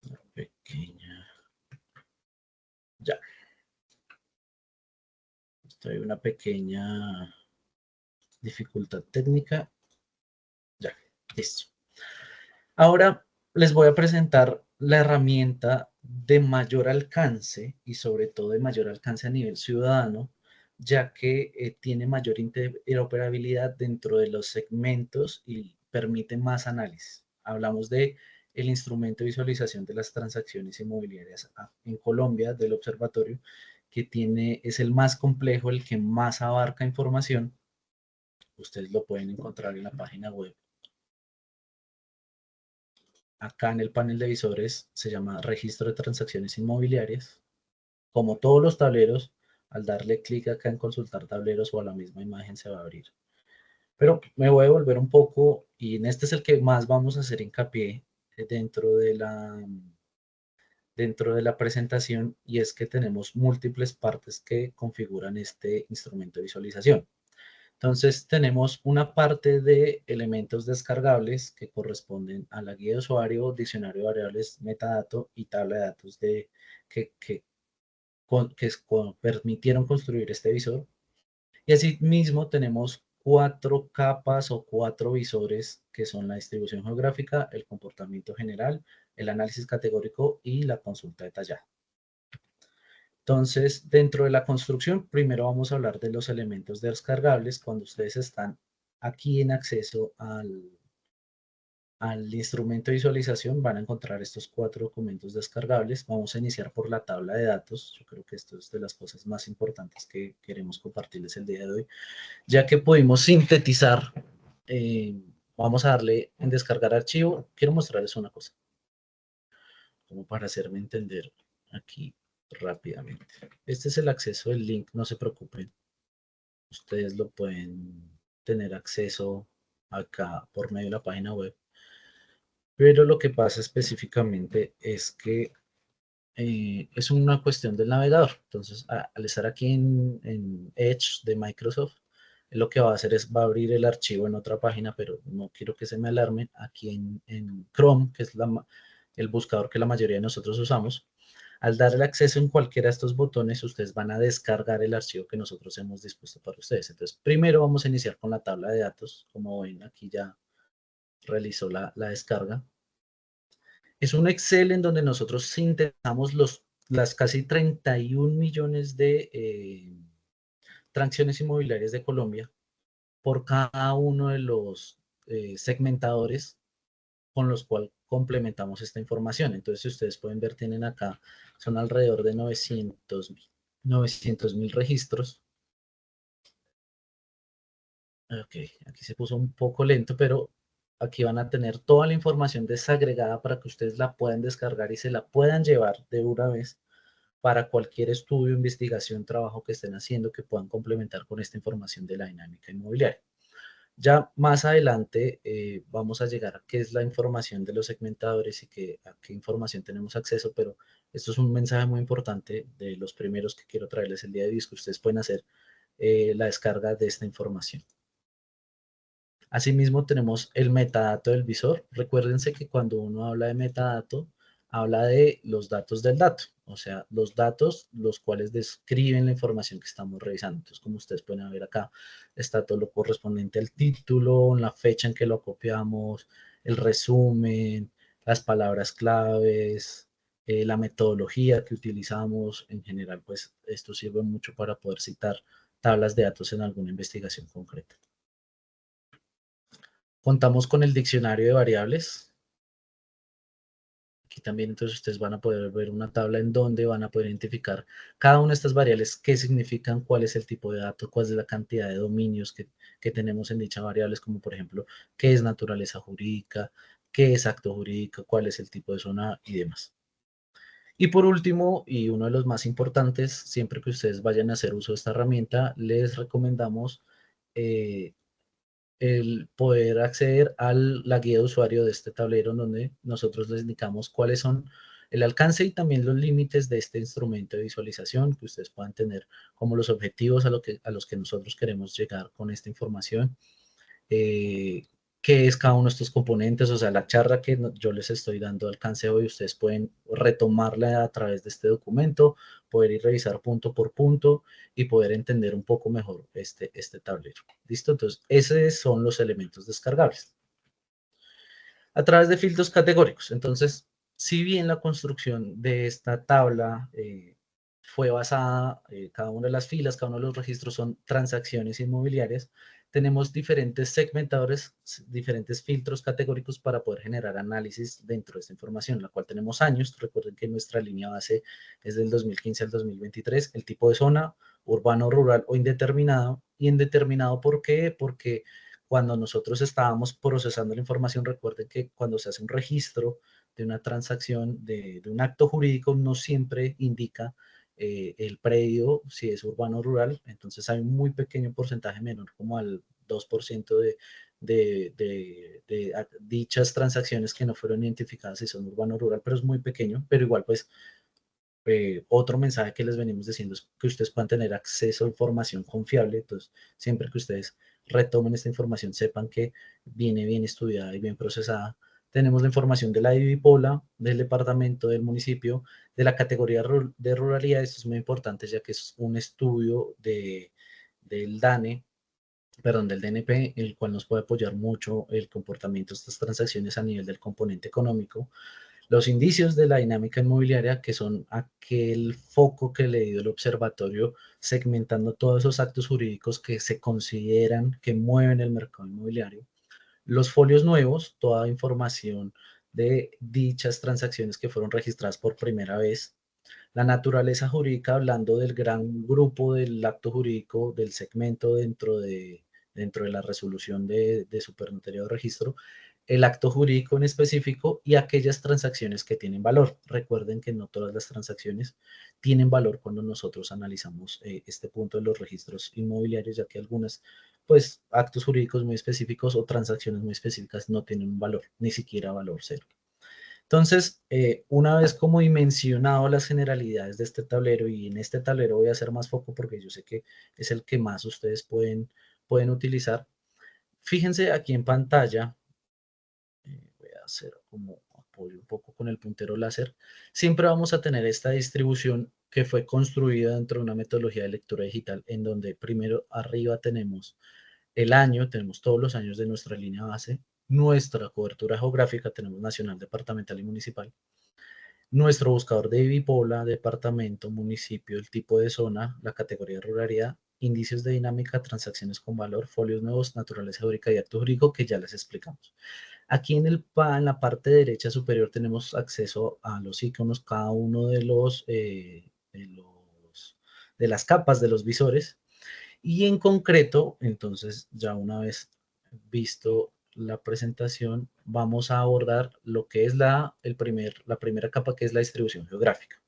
una pequeña. Ya. Estoy en una pequeña dificultad técnica. Ya, listo. Ahora les voy a presentar la herramienta de mayor alcance y sobre todo de mayor alcance a nivel ciudadano, ya que tiene mayor interoperabilidad dentro de los segmentos y permite más análisis. Hablamos de el instrumento de visualización de las transacciones inmobiliarias en Colombia del observatorio, que es el más complejo, el que más abarca información. Ustedes lo pueden encontrar en la página web. Acá en el panel de visores se llama Registro de Transacciones Inmobiliarias. Como todos los tableros, al darle clic acá en consultar tableros o a la misma imagen se va a abrir. Pero me voy a volver un poco, y en este es el que más vamos a hacer hincapié dentro de la presentación, y es que tenemos múltiples partes que configuran este instrumento de visualización. Entonces tenemos una parte de elementos descargables que corresponden a la guía de usuario, diccionario de variables, metadato y tabla de datos que permitieron construir este visor. Y asimismo tenemos 4 capas o 4 visores que son la distribución geográfica, el comportamiento general, el análisis categórico y la consulta detallada. Entonces, dentro de la construcción, primero vamos a hablar de los elementos descargables. Cuando ustedes están aquí en acceso al instrumento de visualización, van a encontrar estos 4 documentos descargables. Vamos a iniciar por la tabla de datos. Yo creo que esto es de las cosas más importantes que queremos compartirles el día de hoy, ya que pudimos sintetizar. Vamos a darle en descargar archivo. Quiero mostrarles una cosa, como para hacerme entender aquí rápidamente. Este es el acceso del link, no se preocupen. Ustedes lo pueden tener acceso acá por medio de la página web. Pero lo que pasa específicamente es que es una cuestión del navegador. Entonces, al estar aquí en Edge de Microsoft, lo que va a hacer es va a abrir el archivo en otra página, pero no quiero que se me alarmen. Aquí en Chrome, que es el buscador que la mayoría de nosotros usamos, al dar el acceso en cualquiera de estos botones, ustedes van a descargar el archivo que nosotros hemos dispuesto para ustedes. Entonces, primero vamos a iniciar con la tabla de datos. Como ven, aquí ya realizó la descarga. Es un Excel en donde nosotros sintetizamos las casi 31 millones de transacciones inmobiliarias de Colombia por cada uno de los segmentadores con los cuales complementamos esta información. Entonces, si ustedes pueden ver, tienen acá, son alrededor de 900.000 registros. Ok, aquí se puso un poco lento, pero aquí van a tener toda la información desagregada para que ustedes la puedan descargar y se la puedan llevar de una vez para cualquier estudio, investigación, trabajo que estén haciendo que puedan complementar con esta información de la dinámica inmobiliaria. Ya más adelante vamos a llegar a qué es la información de los segmentadores y a qué información tenemos acceso, pero esto es un mensaje muy importante de los primeros que quiero traerles el día de hoy, es que ustedes pueden hacer la descarga de esta información. Asimismo, tenemos el metadato del visor. Recuérdense que cuando uno habla de metadato, habla de los datos del dato, o sea, los datos los cuales describen la información que estamos revisando. Entonces, como ustedes pueden ver acá, está todo lo correspondiente al título, la fecha en que lo copiamos, el resumen, las palabras claves, la metodología que utilizamos. En general, pues esto sirve mucho para poder citar tablas de datos en alguna investigación concreta. Contamos con el diccionario de variables. Aquí también entonces ustedes van a poder ver una tabla en donde van a poder identificar cada una de estas variables, qué significan, cuál es el tipo de dato, cuál es la cantidad de dominios que tenemos en dichas variables, como por ejemplo, qué es naturaleza jurídica, qué es acto jurídico, cuál es el tipo de zona y demás. Y por último, y uno de los más importantes, siempre que ustedes vayan a hacer uso de esta herramienta, les recomendamos el poder acceder a la guía de usuario de este tablero, en donde nosotros les indicamos cuáles son el alcance y también los límites de este instrumento de visualización, que ustedes puedan tener como los objetivos a los que nosotros queremos llegar con esta información. Qué es cada uno de estos componentes, o sea, la charla que yo les estoy dando alcance hoy, ustedes pueden retomarla a través de este documento, poder ir revisar punto por punto y poder entender un poco mejor este tablero. ¿Listo? Entonces, esos son los elementos descargables. A través de filtros categóricos. Entonces, si bien la construcción de esta tabla fue basada, cada una de las filas, cada uno de los registros son transacciones inmobiliarias, tenemos diferentes segmentadores, diferentes filtros categóricos para poder generar análisis dentro de esta información, la cual tenemos años. Recuerden que nuestra línea base es del 2015 al 2023, el tipo de zona, urbano, rural o indeterminado. ¿Y indeterminado por qué? Porque cuando nosotros estábamos procesando la información, recuerden que cuando se hace un registro de una transacción, de un acto jurídico, no siempre indica el predio, si es urbano o rural. Entonces hay un muy pequeño porcentaje menor, como al 2% de dichas transacciones que no fueron identificadas si son urbano o rural, pero es muy pequeño. Pero igual, pues, otro mensaje que les venimos diciendo es que ustedes puedan tener acceso a información confiable. Entonces, siempre que ustedes retomen esta información, sepan que viene bien estudiada y bien procesada. Tenemos la información de la IDIPOLA, del departamento, del municipio, de la categoría de ruralidad. Esto es muy importante, ya que es un estudio del DANE, perdón, del DNP, el cual nos puede apoyar mucho el comportamiento de estas transacciones a nivel del componente económico. Los indicios de la dinámica inmobiliaria, que son aquel foco que le dio el observatorio segmentando todos esos actos jurídicos que se consideran que mueven el mercado inmobiliario. Los folios nuevos, toda información de dichas transacciones que fueron registradas por primera vez. La naturaleza jurídica, hablando del gran grupo del acto jurídico, del segmento dentro de la resolución de supernotario de registro, el acto jurídico en específico y aquellas transacciones que tienen valor. Recuerden que no todas las transacciones tienen valor cuando nosotros analizamos este punto de los registros inmobiliarios, ya que algunas, pues, actos jurídicos muy específicos o transacciones muy específicas no tienen un valor, ni siquiera valor cero. Entonces, una vez como dimensionado las generalidades de este tablero, y en este tablero voy a hacer más foco porque yo sé que es el que más ustedes pueden utilizar. Fíjense aquí en pantalla, voy a hacer como apoyo un poco con el puntero láser. Siempre vamos a tener esta distribución que fue construida dentro de una metodología de lectura digital, en donde primero arriba tenemos el año, tenemos todos los años de nuestra línea base, nuestra cobertura geográfica, tenemos nacional, departamental y municipal. Nuestro buscador de Bipola, departamento, municipio, el tipo de zona, la categoría de ruralidad, indicios de dinámica, transacciones con valor, folios nuevos, naturaleza geográfica y acto jurídico, que ya les explicamos. Aquí en la parte derecha superior tenemos acceso a los iconos, cada uno de las capas de los visores. Y en concreto, entonces, ya una vez visto la presentación, vamos a abordar lo que es la primera capa, que es la distribución geográfica.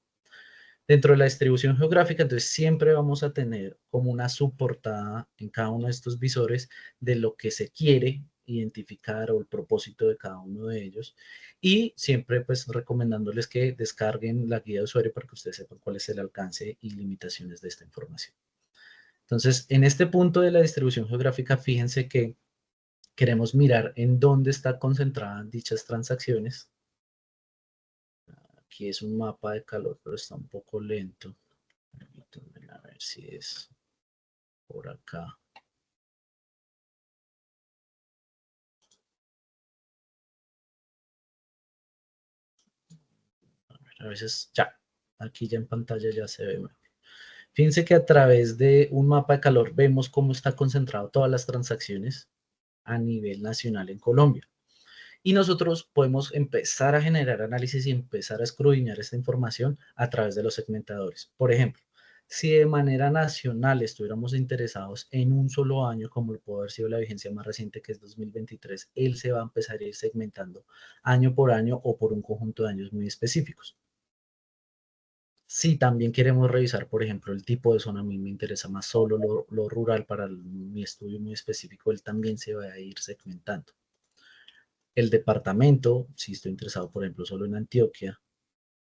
Dentro de la distribución geográfica, entonces siempre vamos a tener como una subportada en cada uno de estos visores de lo que se quiere identificar o el propósito de cada uno de ellos. Y siempre pues recomendándoles que descarguen la guía de usuario para que ustedes sepan cuál es el alcance y limitaciones de esta información. Entonces, en este punto de la distribución geográfica, fíjense que queremos mirar en dónde están concentradas dichas transacciones. Aquí es un mapa de calor, pero está un poco lento. Permítanme a ver si es por acá. A veces ya, aquí ya en pantalla ya se ve. Fíjense que a través de un mapa de calor vemos cómo está concentrado todas las transacciones a nivel nacional en Colombia. Y nosotros podemos empezar a generar análisis y empezar a escudriñar esta información a través de los segmentadores. Por ejemplo, si de manera nacional estuviéramos interesados en un solo año, como puede haber sido la vigencia más reciente, que es 2023, él se va a empezar a ir segmentando año por año o por un conjunto de años muy específicos. Si también queremos revisar, por ejemplo, el tipo de zona, a mí me interesa más solo lo rural para mi estudio muy específico, él también se va a ir segmentando. El departamento, si estoy interesado, por ejemplo, solo en Antioquia,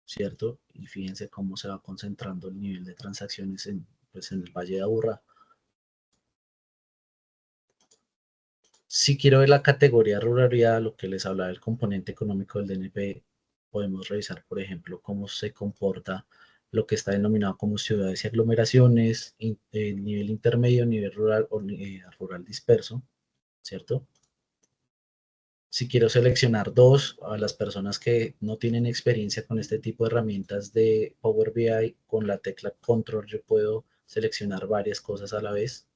¿cierto? Y fíjense cómo se va concentrando el nivel de transacciones pues en el Valle de Aburrá. Si quiero ver la categoría ruralidad, lo que les hablaba del componente económico del DNP, podemos revisar, por ejemplo, cómo se comporta lo que está denominado como ciudades y aglomeraciones, nivel intermedio, nivel rural o rural disperso, ¿cierto? Si quiero seleccionar dos, a las personas que no tienen experiencia con este tipo de herramientas de Power BI, con la tecla Control yo puedo seleccionar varias cosas a la vez.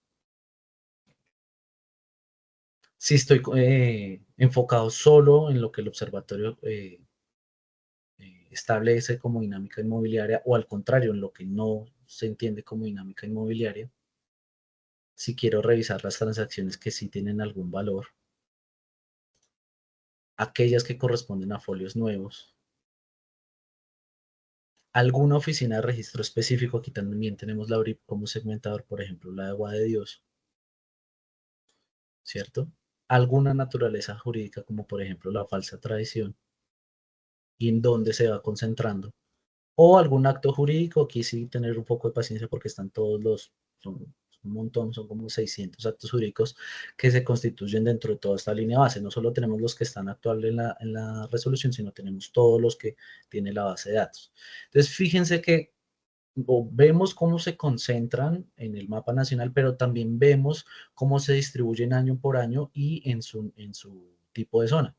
Si estoy enfocado solo en lo que el observatorio establece como dinámica inmobiliaria, o al contrario, en lo que no se entiende como dinámica inmobiliaria, si quiero revisar las transacciones que sí tienen algún valor, aquellas que corresponden a folios nuevos, alguna oficina de registro específico, aquí también tenemos la URIP como segmentador, por ejemplo, la de Agua de Dios, ¿cierto? Alguna naturaleza jurídica, como por ejemplo la falsa tradición, y en dónde se va concentrando. O algún acto jurídico, aquí sí tener un poco de paciencia porque están son un montón, son como 600 actos jurídicos que se constituyen dentro de toda esta línea base. No solo tenemos los que están actuales en la resolución, sino tenemos todos los que tiene la base de datos. Entonces, fíjense que vemos cómo se concentran en el mapa nacional, pero también vemos cómo se distribuyen año por año y en su tipo de zona.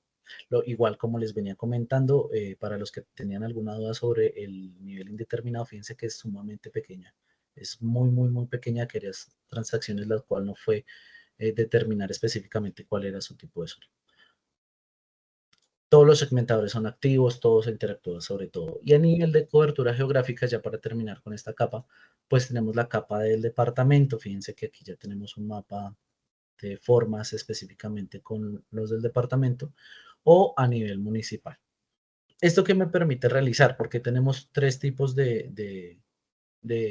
Igual como les venía comentando, para los que tenían alguna duda sobre el nivel indeterminado, fíjense que es sumamente pequeña. Es muy, muy, muy pequeña aquellas transacciones las cuales no fue determinar específicamente cuál era su tipo de zona. Todos los segmentadores son activos, todos se interactúan sobre todo. Y a nivel de cobertura geográfica, ya para terminar con esta capa, pues tenemos la capa del departamento. Fíjense que aquí ya tenemos un mapa de formas específicamente con los del departamento o a nivel municipal. ¿Esto qué me permite realizar? Porque tenemos tres tipos de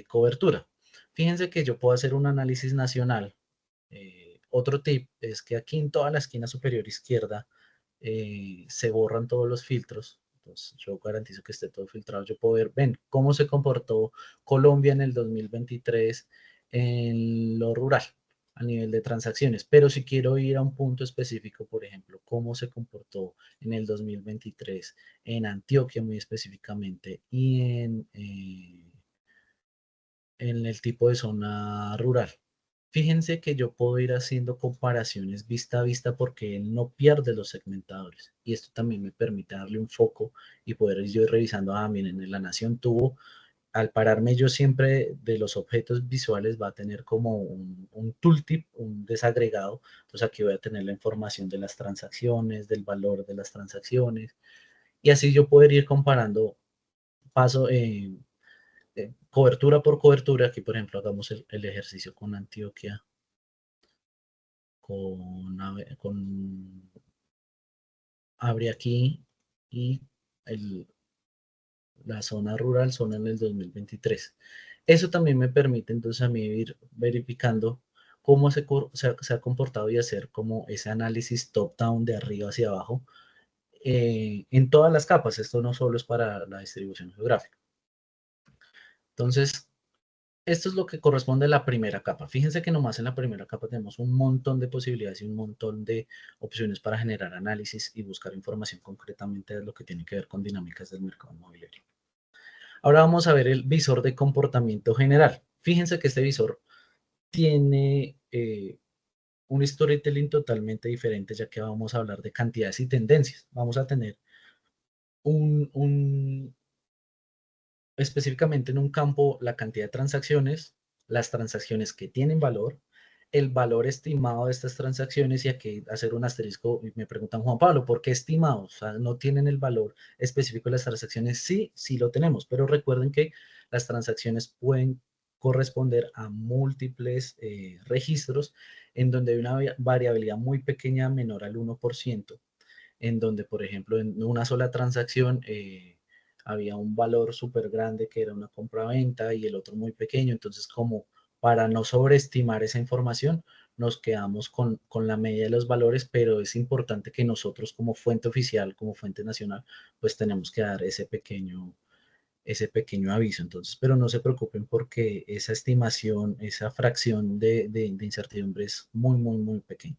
cobertura. Fíjense que yo puedo hacer un análisis nacional. Otro tip es que aquí en toda la esquina superior izquierda se borran todos los filtros. Entonces yo garantizo que esté todo filtrado. Yo puedo ver, ven, cómo se comportó Colombia en el 2023 en lo rural a nivel de transacciones. Pero si quiero ir a un punto específico, por ejemplo, cómo se comportó en el 2023 en Antioquia muy específicamente y en el tipo de zona rural. Fíjense que yo puedo ir haciendo comparaciones vista a vista porque él no pierde los segmentadores. Y esto también me permite darle un foco y poder ir revisando, miren, la nación tuvo, al pararme yo siempre de los objetos visuales, va a tener como un tooltip, un desagregado. Entonces aquí voy a tener la información de las transacciones, del valor de las transacciones. Y así yo poder ir comparando paso, cobertura por cobertura. Aquí, por ejemplo, hagamos el ejercicio con Antioquia. Con abre aquí y la zona rural son en el 2023. Eso también me permite entonces a mí ir verificando cómo se ha comportado y hacer como ese análisis top-down de arriba hacia abajo en todas las capas. Esto no solo es para la distribución geográfica. Entonces, esto es lo que corresponde a la primera capa. Fíjense que nomás en la primera capa tenemos un montón de posibilidades y un montón de opciones para generar análisis y buscar información concretamente de lo que tiene que ver con dinámicas del mercado inmobiliario. Ahora vamos a ver el visor de comportamiento general. Fíjense que este visor tiene un storytelling totalmente diferente, ya que vamos a hablar de cantidades y tendencias. Vamos a tener específicamente en un campo la cantidad de transacciones, las transacciones que tienen valor, el valor estimado de estas transacciones, y aquí hacer un asterisco y me preguntan, Juan Pablo, ¿por qué estimados? O sea, ¿no tienen el valor específico de las transacciones? Sí, sí lo tenemos, pero recuerden que las transacciones pueden corresponder a múltiples registros en donde hay una variabilidad muy pequeña, menor al 1%, en donde, por ejemplo, en una sola transacción había un valor súper grande que era una compra-venta y el otro muy pequeño. Entonces, como para no sobreestimar esa información, nos quedamos con la media de los valores, pero es importante que nosotros como fuente oficial, como fuente nacional, pues tenemos que dar ese pequeño aviso. Entonces, pero no se preocupen porque esa estimación, esa fracción de incertidumbre es muy, muy, muy pequeña.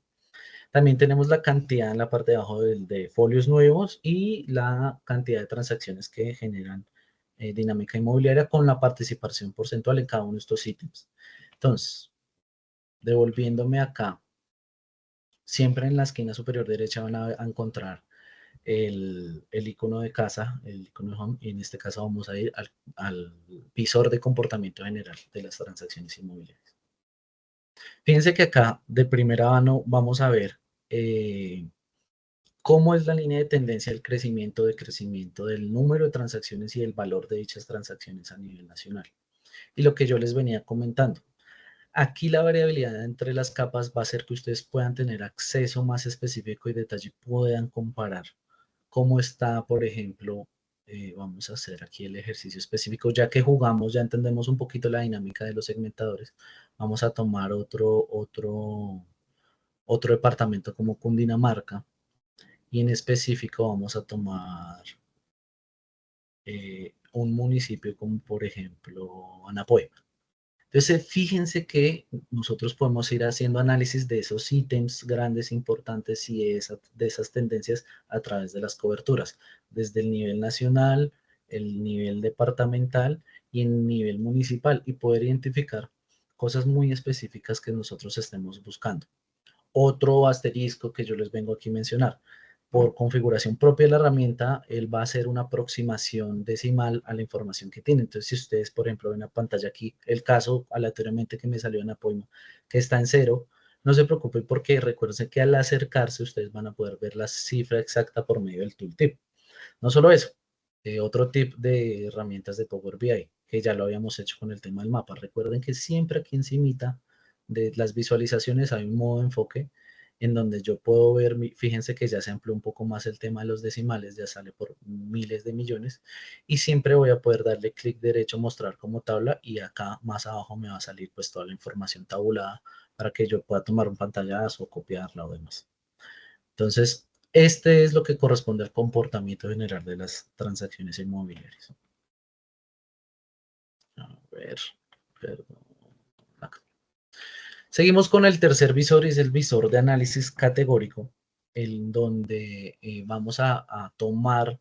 También tenemos la cantidad en la parte de abajo de folios nuevos y la cantidad de transacciones que generan dinámica inmobiliaria con la participación porcentual en cada uno de estos ítems. Entonces, devolviéndome acá, siempre en la esquina superior derecha van a encontrar el icono de casa, el icono de home, y en este caso vamos a ir al visor de comportamiento general de las transacciones inmobiliarias. Fíjense que acá de primera mano vamos a ver cómo es la línea de tendencia del crecimiento del número de transacciones y del valor de dichas transacciones a nivel nacional. Y lo que yo les venía comentando, aquí la variabilidad entre las capas va a hacer que ustedes puedan tener acceso más específico y detalle y puedan comparar cómo está, por ejemplo, vamos a hacer aquí el ejercicio específico, ya que jugamos, ya entendemos un poquito la dinámica de los segmentadores, vamos a tomar otro departamento como Cundinamarca, y en específico vamos a tomar un municipio como por ejemplo Anapoima. Entonces fíjense que nosotros podemos ir haciendo análisis de esos ítems grandes, importantes y de esas tendencias a través de las coberturas, desde el nivel nacional, el nivel departamental y el nivel municipal, y poder identificar cosas muy específicas que nosotros estemos buscando. Otro asterisco que yo les vengo aquí a mencionar: por configuración propia de la herramienta, él va a hacer una aproximación decimal a la información que tiene. Entonces, si ustedes, por ejemplo, ven la pantalla aquí, el caso aleatoriamente que me salió en Apoimo, que está en 0, no se preocupen porque recuerden que al acercarse ustedes van a poder ver la cifra exacta por medio del tooltip. No solo eso, otro tip de herramientas de Power BI, que ya lo habíamos hecho con el tema del mapa. Recuerden que siempre aquí encimita de las visualizaciones hay un modo de enfoque en donde yo puedo ver, fíjense que ya se amplió un poco más el tema de los decimales, ya sale por miles de millones, y siempre voy a poder darle clic derecho, mostrar como tabla, y acá más abajo me va a salir pues toda la información tabulada para que yo pueda tomar un pantallazo o copiarla o demás. Entonces, este es lo que corresponde al comportamiento general de las transacciones inmobiliarias. A ver, perdón. Acá. Seguimos con el tercer visor, y es el visor de análisis categórico, en donde vamos a tomar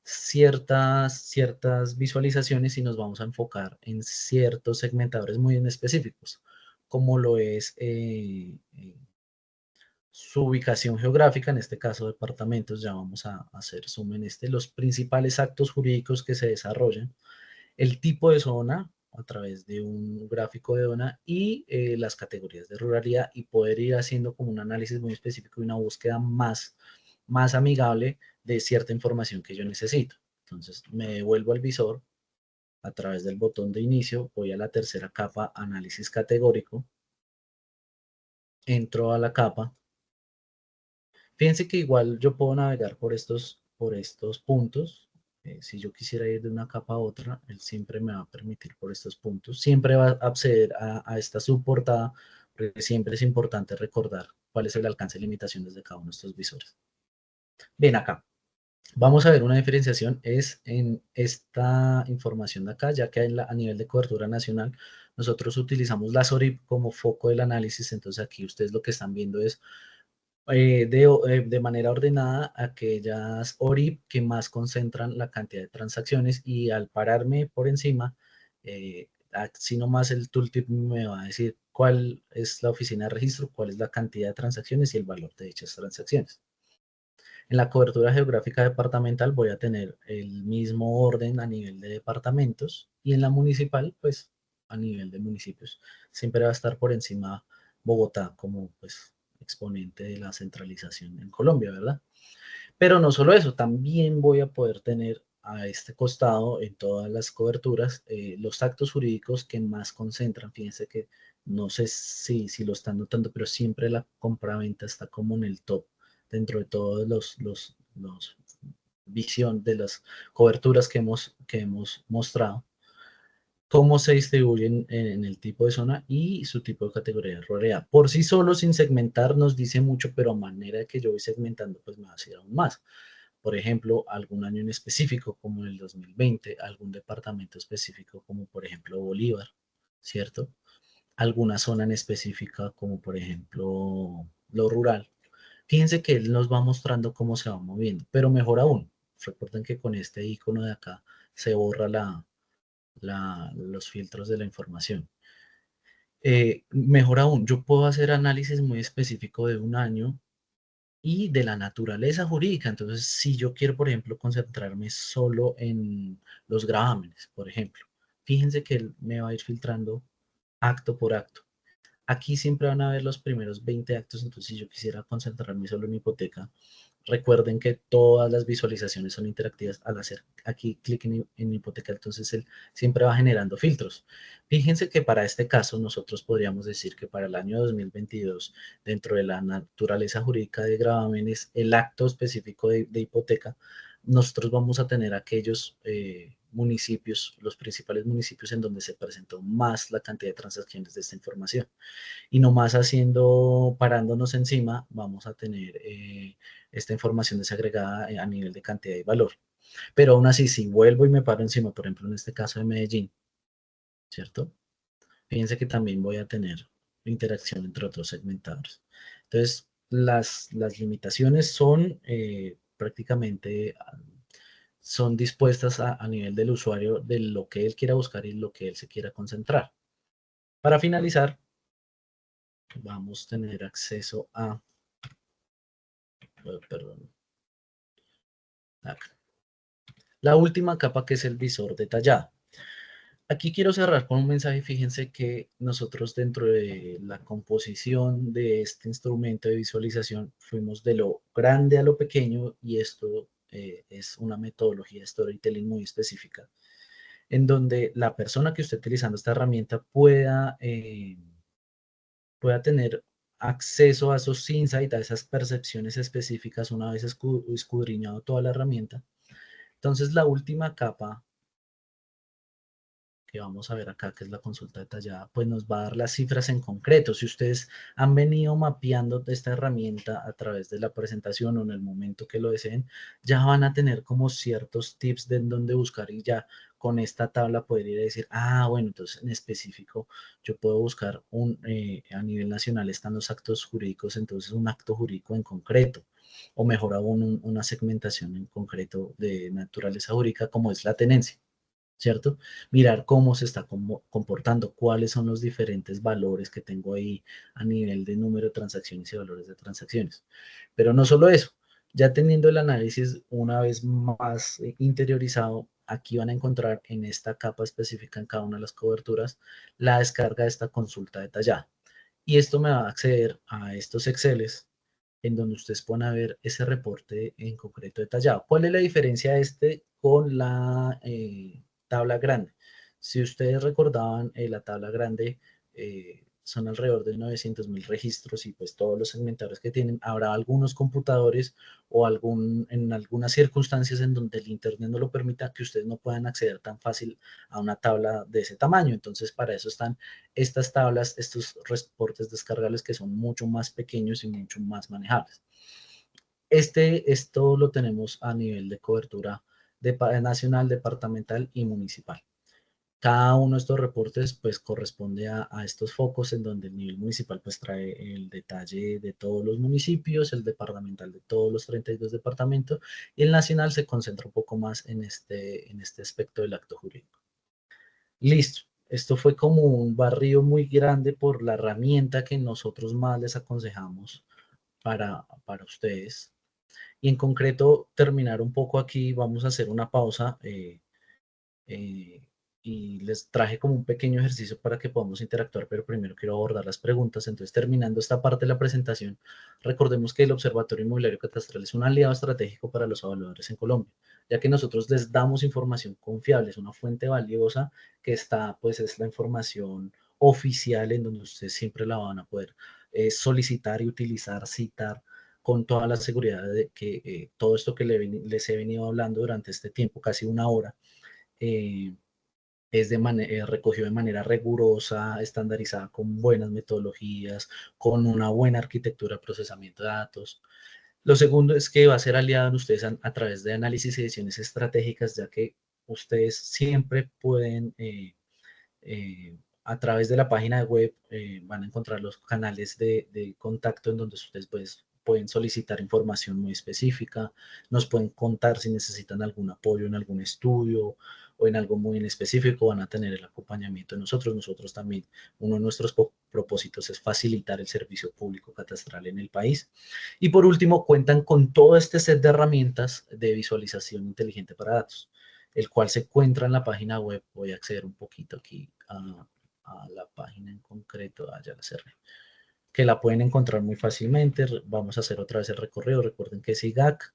ciertas visualizaciones y nos vamos a enfocar en ciertos segmentadores muy en específicos. como lo es su ubicación geográfica, en este caso departamentos, ya vamos a hacer zoom en los principales actos jurídicos que se desarrollan, el tipo de zona a través de un gráfico de zona y las categorías de ruralidad, y poder ir haciendo como un análisis muy específico y una búsqueda más amigable de cierta información que yo necesito. Entonces me devuelvo al visor a través del botón de inicio, voy a la tercera capa, análisis categórico, entro a la capa. Fíjense que igual yo puedo navegar por estos puntos. Si yo quisiera ir de una capa a otra, él siempre me va a permitir por estos puntos. Siempre va a acceder a esta subportada, porque siempre es importante recordar cuál es el alcance y limitaciones de cada uno de estos visores. Bien, acá vamos a ver una diferenciación es en esta información de acá, ya que a nivel de cobertura nacional nosotros utilizamos las ORIP como foco del análisis. Entonces aquí ustedes lo que están viendo es de manera ordenada aquellas ORIP que más concentran la cantidad de transacciones, y al pararme por encima, así nomás el tooltip me va a decir cuál es la oficina de registro, cuál es la cantidad de transacciones y el valor de dichas transacciones. En la cobertura geográfica departamental voy a tener el mismo orden a nivel de departamentos, y en la municipal, pues a nivel de municipios. Siempre va a estar por encima Bogotá como pues exponente de la centralización en Colombia, ¿verdad? Pero no solo eso, también voy a poder tener a este costado en todas las coberturas los actos jurídicos que más concentran. Fíjense que no sé si lo están notando, pero siempre la compraventa está como en el top dentro de todos los visión de las coberturas que hemos mostrado, cómo se distribuyen en el tipo de zona y su tipo de categoría de ruralidad. Por sí solo, sin segmentar, nos dice mucho, pero a manera de que yo voy segmentando, pues me va a decir aún más. Por ejemplo, algún año en específico, como el 2020, algún departamento específico, como por ejemplo Bolívar, ¿cierto? Alguna zona en específica, como por ejemplo lo rural. Fíjense que él nos va mostrando cómo se va moviendo, pero mejor aún, recuerden que con este icono de acá se borra los filtros de la información. Mejor aún, yo puedo hacer análisis muy específico de un año y de la naturaleza jurídica. Entonces, si yo quiero, por ejemplo, concentrarme solo en los gravámenes, por ejemplo, fíjense que él me va a ir filtrando acto por acto. Aquí siempre van a ver los primeros 20 actos. Entonces, si yo quisiera concentrarme solo en hipoteca, recuerden que todas las visualizaciones son interactivas. Al hacer aquí clic en hipoteca, entonces él siempre va generando filtros. Fíjense que para este caso nosotros podríamos decir que para el año 2022, dentro de la naturaleza jurídica de gravámenes, el acto específico de hipoteca, nosotros vamos a tener aquellos municipios, los principales municipios en donde se presentó más la cantidad de transacciones de esta información. Y nomás parándonos encima, vamos a tener esta información desagregada a nivel de cantidad y valor. Pero aún así, si vuelvo y me paro encima, por ejemplo, en este caso de Medellín, ¿cierto? Fíjense que también voy a tener interacción entre otros segmentadores. Entonces, las limitaciones son prácticamente son dispuestas a nivel del usuario, de lo que él quiera buscar y lo que él se quiera concentrar. Para finalizar, vamos a tener acceso a, perdón, acá. La última capa, que es el visor detallado. Aquí quiero cerrar con un mensaje. Fíjense que nosotros, dentro de la composición de este instrumento de visualización, fuimos de lo grande a lo pequeño, y esto es una metodología de storytelling muy específica, en donde la persona que esté utilizando esta herramienta pueda tener acceso a esos insights, a esas percepciones específicas, una vez escudriñado toda la herramienta. Entonces, la última capa que vamos a ver acá, que es la consulta detallada, pues nos va a dar las cifras en concreto. Si ustedes han venido mapeando esta herramienta a través de la presentación o en el momento que lo deseen, ya van a tener como ciertos tips de en dónde buscar, y ya con esta tabla poder ir a decir, bueno, entonces en específico yo puedo buscar a nivel nacional están los actos jurídicos, entonces un acto jurídico en concreto, o mejor aún una segmentación en concreto de naturaleza jurídica, como es la tenencia. ¿cierto? Mirar cómo se está comportando, cuáles son los diferentes valores que tengo ahí a nivel de número de transacciones y valores de transacciones. Pero no solo eso, ya teniendo el análisis una vez más interiorizado, aquí van a encontrar en esta capa específica en cada una de las coberturas la descarga de esta consulta detallada. Y esto me va a acceder a estos Exceles en donde ustedes puedan ver ese reporte en concreto detallado. ¿Cuál es la diferencia de este con la tabla grande? Si ustedes recordaban, la tabla grande son alrededor de 900.000 registros y pues todos los segmentadores que tienen, habrá algunos computadores o en algunas circunstancias en donde el internet no lo permita que ustedes no puedan acceder tan fácil a una tabla de ese tamaño. Entonces para eso están estas tablas, estos reportes descargables que son mucho más pequeños y mucho más manejables. Esto lo tenemos a nivel de cobertura nacional, departamental y municipal. Cada uno de estos reportes pues corresponde a estos focos en donde el nivel municipal pues trae el detalle de todos los municipios, el departamental de todos los 32 departamentos y el nacional se concentra un poco más en este aspecto del acto jurídico. Listo. Esto fue como un barrido muy grande por la herramienta que nosotros más les aconsejamos para ustedes. Y en concreto, terminar un poco aquí, vamos a hacer una pausa eh, y les traje como un pequeño ejercicio para que podamos interactuar, pero primero quiero abordar las preguntas. Entonces, terminando esta parte de la presentación, recordemos que el Observatorio Inmobiliario Catastral es un aliado estratégico para los evaluadores en Colombia, ya que nosotros les damos información confiable, es una fuente valiosa que está, pues es la información oficial en donde ustedes siempre la van a poder solicitar y utilizar, citar con toda la seguridad de que todo esto que les he venido hablando durante este tiempo, casi una hora, eh, recogido de manera rigurosa, estandarizada, con buenas metodologías, con una buena arquitectura de procesamiento de datos. Lo segundo es que va a ser aliado en ustedes a través de análisis y decisiones estratégicas, ya que ustedes siempre pueden, a través de la página web, van a encontrar los canales de contacto en donde ustedes pueden solicitar información muy específica, nos pueden contar si necesitan algún apoyo en algún estudio o en algo muy en específico, van a tener el acompañamiento de nosotros. Nosotros también, uno de nuestros propósitos es facilitar el servicio público catastral en el país. Y por último, cuentan con todo este set de herramientas de visualización inteligente para datos, el cual se encuentra en la página web. Voy a acceder un poquito aquí a la página en concreto, ya la cerré, que la pueden encontrar muy fácilmente. Vamos a hacer otra vez el recorrido. Recuerden que es IGAC.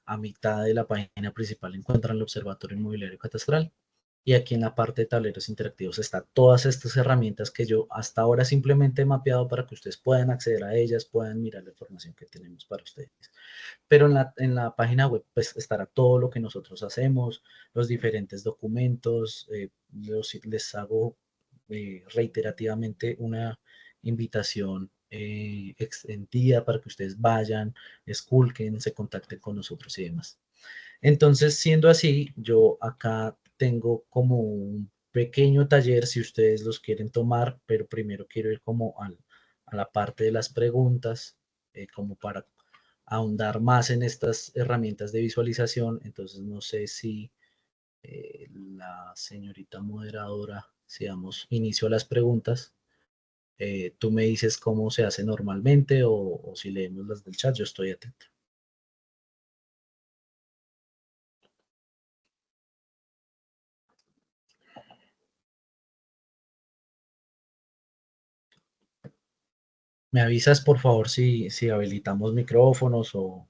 A mitad de la página principal encuentran el Observatorio Inmobiliario Catastral. Y aquí en la parte de tableros interactivos están todas estas herramientas que yo hasta ahora simplemente he mapeado para que ustedes puedan acceder a ellas, puedan mirar la información que tenemos para ustedes. Pero en la página web pues estará todo lo que nosotros hacemos, los diferentes documentos. Les hago reiterativamente una invitación extendida para que ustedes vayan, esculquen, se contacten con nosotros y demás. Entonces, siendo así, yo acá tengo como un pequeño taller si ustedes los quieren tomar, pero primero quiero ir como a la parte de las preguntas, como para ahondar más en estas herramientas de visualización. Entonces, no sé si la señorita moderadora, si damos inicio a las preguntas, tú me dices cómo se hace normalmente o si leemos las del chat, yo estoy atento. ¿Me avisas, por favor, si habilitamos micrófonos o...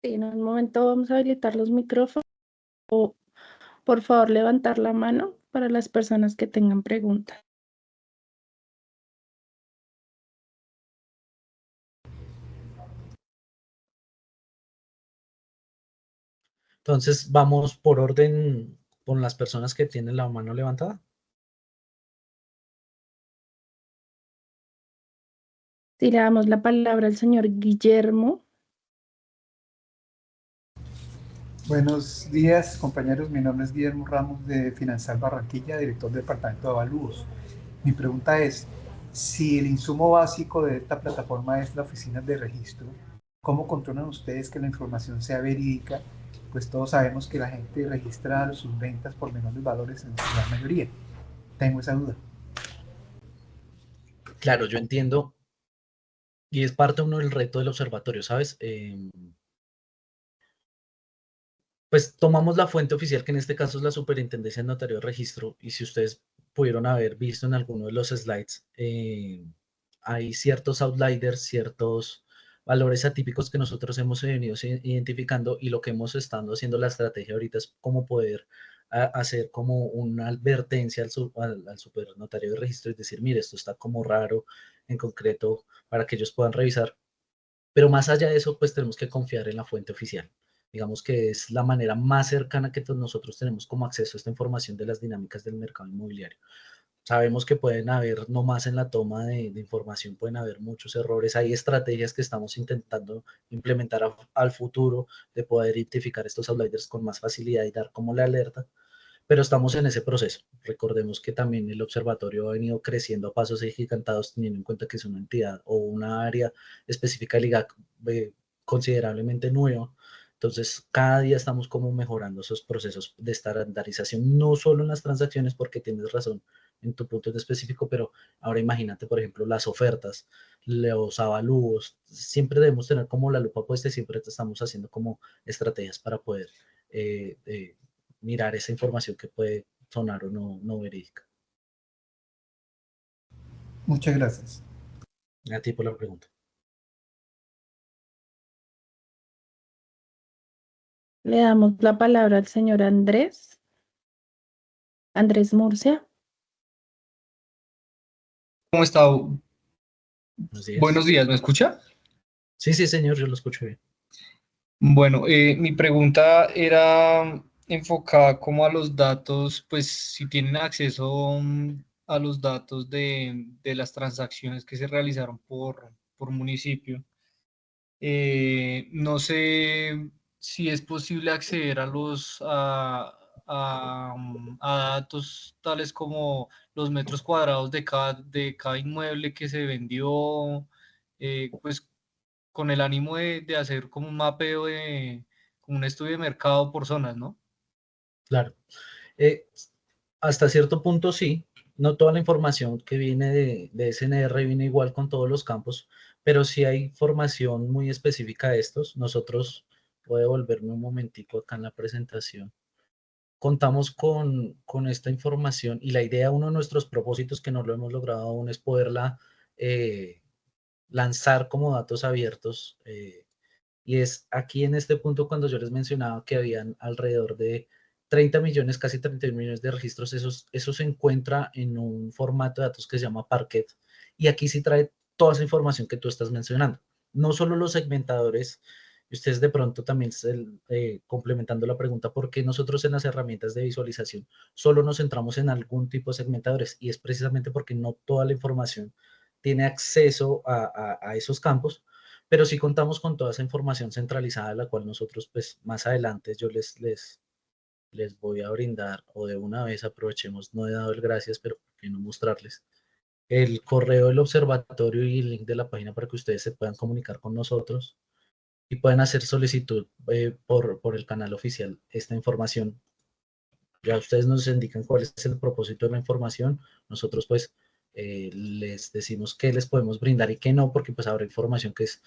Sí, en un momento vamos a habilitar los micrófonos. Por favor, levantar la mano para las personas que tengan preguntas. Entonces, vamos por orden con las personas que tienen la mano levantada. Si le damos la palabra al señor Guillermo. Buenos días, compañeros. Mi nombre es Guillermo Ramos de Financial Barranquilla, director del Departamento de Avalúos. Mi pregunta es, si el insumo básico de esta plataforma es la oficina de registro, ¿Cómo controlan ustedes que la información sea verídica? Pues todos sabemos que la gente registra sus ventas por menores valores en su gran mayoría. Tengo esa duda. Claro, yo entiendo, y es parte uno del reto del observatorio, ¿sabes? Pues tomamos la fuente oficial, que en este caso es la Superintendencia de Notario de Registro, y si ustedes pudieron haber visto en alguno de los slides, hay ciertos outliers, ciertos valores atípicos que nosotros hemos venido identificando, y lo que hemos estado haciendo la estrategia ahorita es cómo poder hacer como una advertencia al supernotario de registro y decir, mire, esto está como raro en concreto para que ellos puedan revisar. Pero más allá de eso, pues tenemos que confiar en la fuente oficial. Digamos que es la manera más cercana que nosotros tenemos como acceso a esta información de las dinámicas del mercado inmobiliario. Sabemos que pueden haber, no más en la toma de información, pueden haber muchos errores. Hay estrategias que estamos intentando implementar al futuro de poder identificar estos outliers con más facilidad y dar como la alerta, pero estamos en ese proceso. Recordemos que también el observatorio ha venido creciendo a pasos agigantados, teniendo en cuenta que es una entidad o una área específica del IGAC considerablemente nueva. Entonces, cada día estamos como mejorando esos procesos de estandarización, no solo en las transacciones, porque tienes razón en tu punto en específico, pero ahora imagínate, por ejemplo, las ofertas, los avalúos, siempre debemos tener como la lupa puesta y siempre estamos haciendo como estrategias para poder mirar esa información que puede sonar o no verídica. Muchas gracias. A ti por la pregunta. Le damos la palabra al señor Andrés Murcia. ¿Cómo está? Buenos días. Buenos días, ¿me escucha? Sí, sí, señor, yo lo escucho bien. Bueno, mi pregunta era enfocada como a los datos, pues si tienen acceso a los datos de las transacciones que se realizaron por municipio. No sé si es posible acceder a datos tales como los metros cuadrados de cada inmueble que se vendió, pues con el ánimo de hacer como un mapeo como un estudio de mercado por zonas, ¿no? Claro. Hasta cierto punto sí, no toda la información que viene de SNR viene igual con todos los campos, pero sí hay información muy específica de estos. Nosotros, voy a devolverme un momentico acá en la presentación. Contamos con esta información y la idea, uno de nuestros propósitos que no lo hemos logrado aún es poderla lanzar como datos abiertos. Y es aquí en este punto cuando yo les mencionaba que habían alrededor de 30 millones, casi 31 millones de registros, eso se encuentra en un formato de datos que se llama Parquet, y aquí sí trae toda esa información que tú estás mencionando. No solo los segmentadores, y ustedes de pronto también, complementando la pregunta, ¿por qué nosotros en las herramientas de visualización solo nos centramos en algún tipo de segmentadores? Y es precisamente porque no toda la información tiene acceso a esos campos, pero sí contamos con toda esa información centralizada, la cual nosotros, pues, más adelante yo les voy a brindar, o de una vez aprovechemos, no he dado el gracias, pero por qué no mostrarles el correo del observatorio y el link de la página para que ustedes se puedan comunicar con nosotros y puedan hacer solicitud por el canal oficial esta información. Ya ustedes nos indican cuál es el propósito de la información, nosotros pues les decimos qué les podemos brindar y qué no, porque pues habrá información que es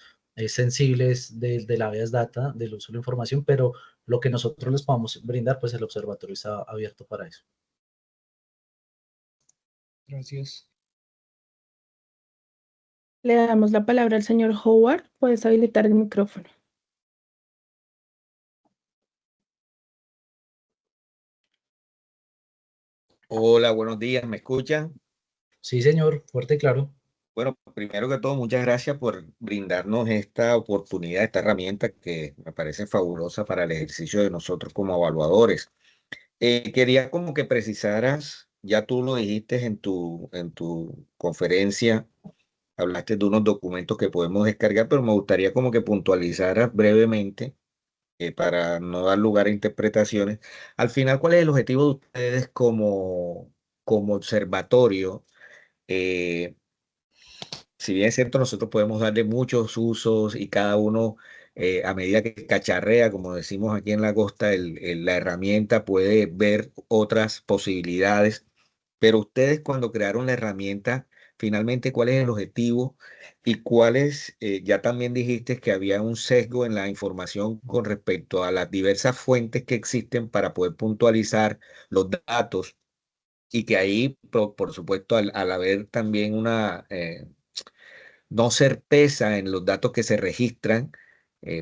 sensible, es de la habeas data, del uso de la información, pero lo que nosotros les podamos brindar, pues el observatorio está abierto para eso. Gracias. Le damos la palabra al señor Howard. Puedes habilitar el micrófono. Hola, buenos días, ¿me escuchan? Sí, señor, fuerte y claro. Bueno, primero que todo, muchas gracias por brindarnos esta oportunidad, esta herramienta que me parece fabulosa para el ejercicio de nosotros como evaluadores. Quería como que precisaras, ya tú lo dijiste en tu conferencia, hablaste de unos documentos que podemos descargar, pero me gustaría como que puntualizaras brevemente para no dar lugar a interpretaciones. Al final, ¿cuál es el objetivo de ustedes como observatorio? si bien es cierto, nosotros podemos darle muchos usos y cada uno, a medida que cacharrea, como decimos aquí en la costa, la herramienta puede ver otras posibilidades. Pero ustedes cuando crearon la herramienta, finalmente, ¿cuál es el objetivo y cuáles, ya también dijiste que había un sesgo en la información con respecto a las diversas fuentes que existen para poder puntualizar los datos y que ahí, por supuesto, al haber también una no certeza en los datos que se registran,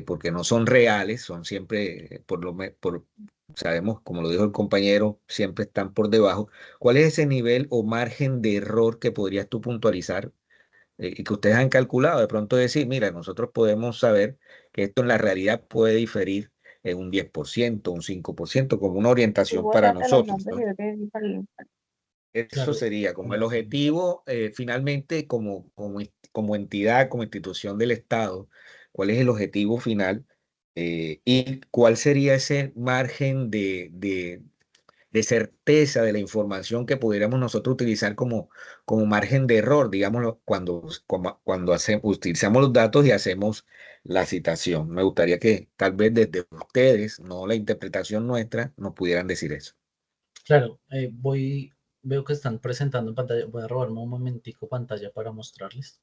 porque no son reales, son siempre, sabemos, como lo dijo el compañero, siempre están por debajo. ¿Cuál es ese nivel o margen de error que podrías tú puntualizar y que ustedes han calculado? De pronto decir, mira, nosotros podemos saber que esto en la realidad puede diferir en un 10%, un 5%, como una orientación para nosotros, ¿no? Eso Claro, sería como el objetivo, finalmente, como entidad, como institución del Estado, ¿cuál es el objetivo final? Y cuál sería ese margen de certeza de la información que pudiéramos nosotros utilizar como margen de error, digámoslo, cuando utilizamos los datos y hacemos la citación. Me gustaría que tal vez desde ustedes, no la interpretación nuestra, nos pudieran decir eso. claro, veo que están presentando en pantalla. Voy a robarme un momentico pantalla para mostrarles.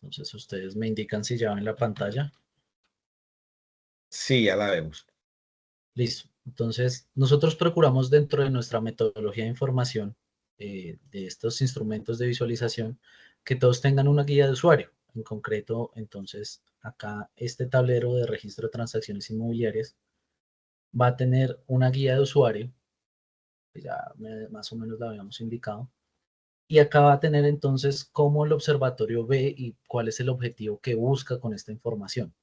Entonces ustedes me indican si ya ven la pantalla. Sí, ya la vemos. Listo. Entonces, nosotros procuramos dentro de nuestra metodología de información de estos instrumentos de visualización que todos tengan una guía de usuario. En concreto, entonces, acá este tablero de registro de transacciones inmobiliarias va a tener una guía de usuario, que ya más o menos la habíamos indicado, y acá va a tener entonces cómo el observatorio ve y cuál es el objetivo que busca con esta información.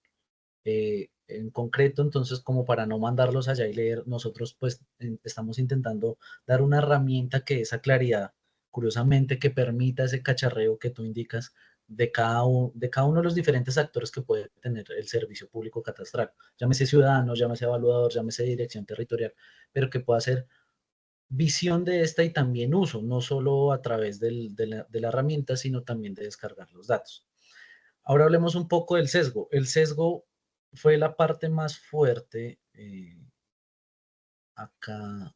En concreto, entonces, como para no mandarlos allá y leer, nosotros pues estamos intentando dar una herramienta que esa claridad, curiosamente, que permita ese cacharreo que tú indicas de cada uno de los diferentes actores que puede tener el servicio público catastral. Llámese ciudadano, llámese evaluador, llámese dirección territorial, pero que pueda ser visión de esta y también uso, no solo a través de la herramienta, sino también de descargar los datos. Ahora hablemos un poco del sesgo. El sesgo fue la parte más fuerte acá,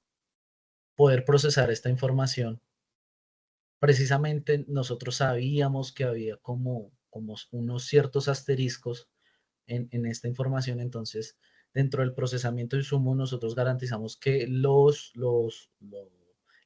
poder procesar esta información. Precisamente nosotros sabíamos que había como unos ciertos asteriscos en esta información, entonces dentro del procesamiento de insumos nosotros garantizamos que la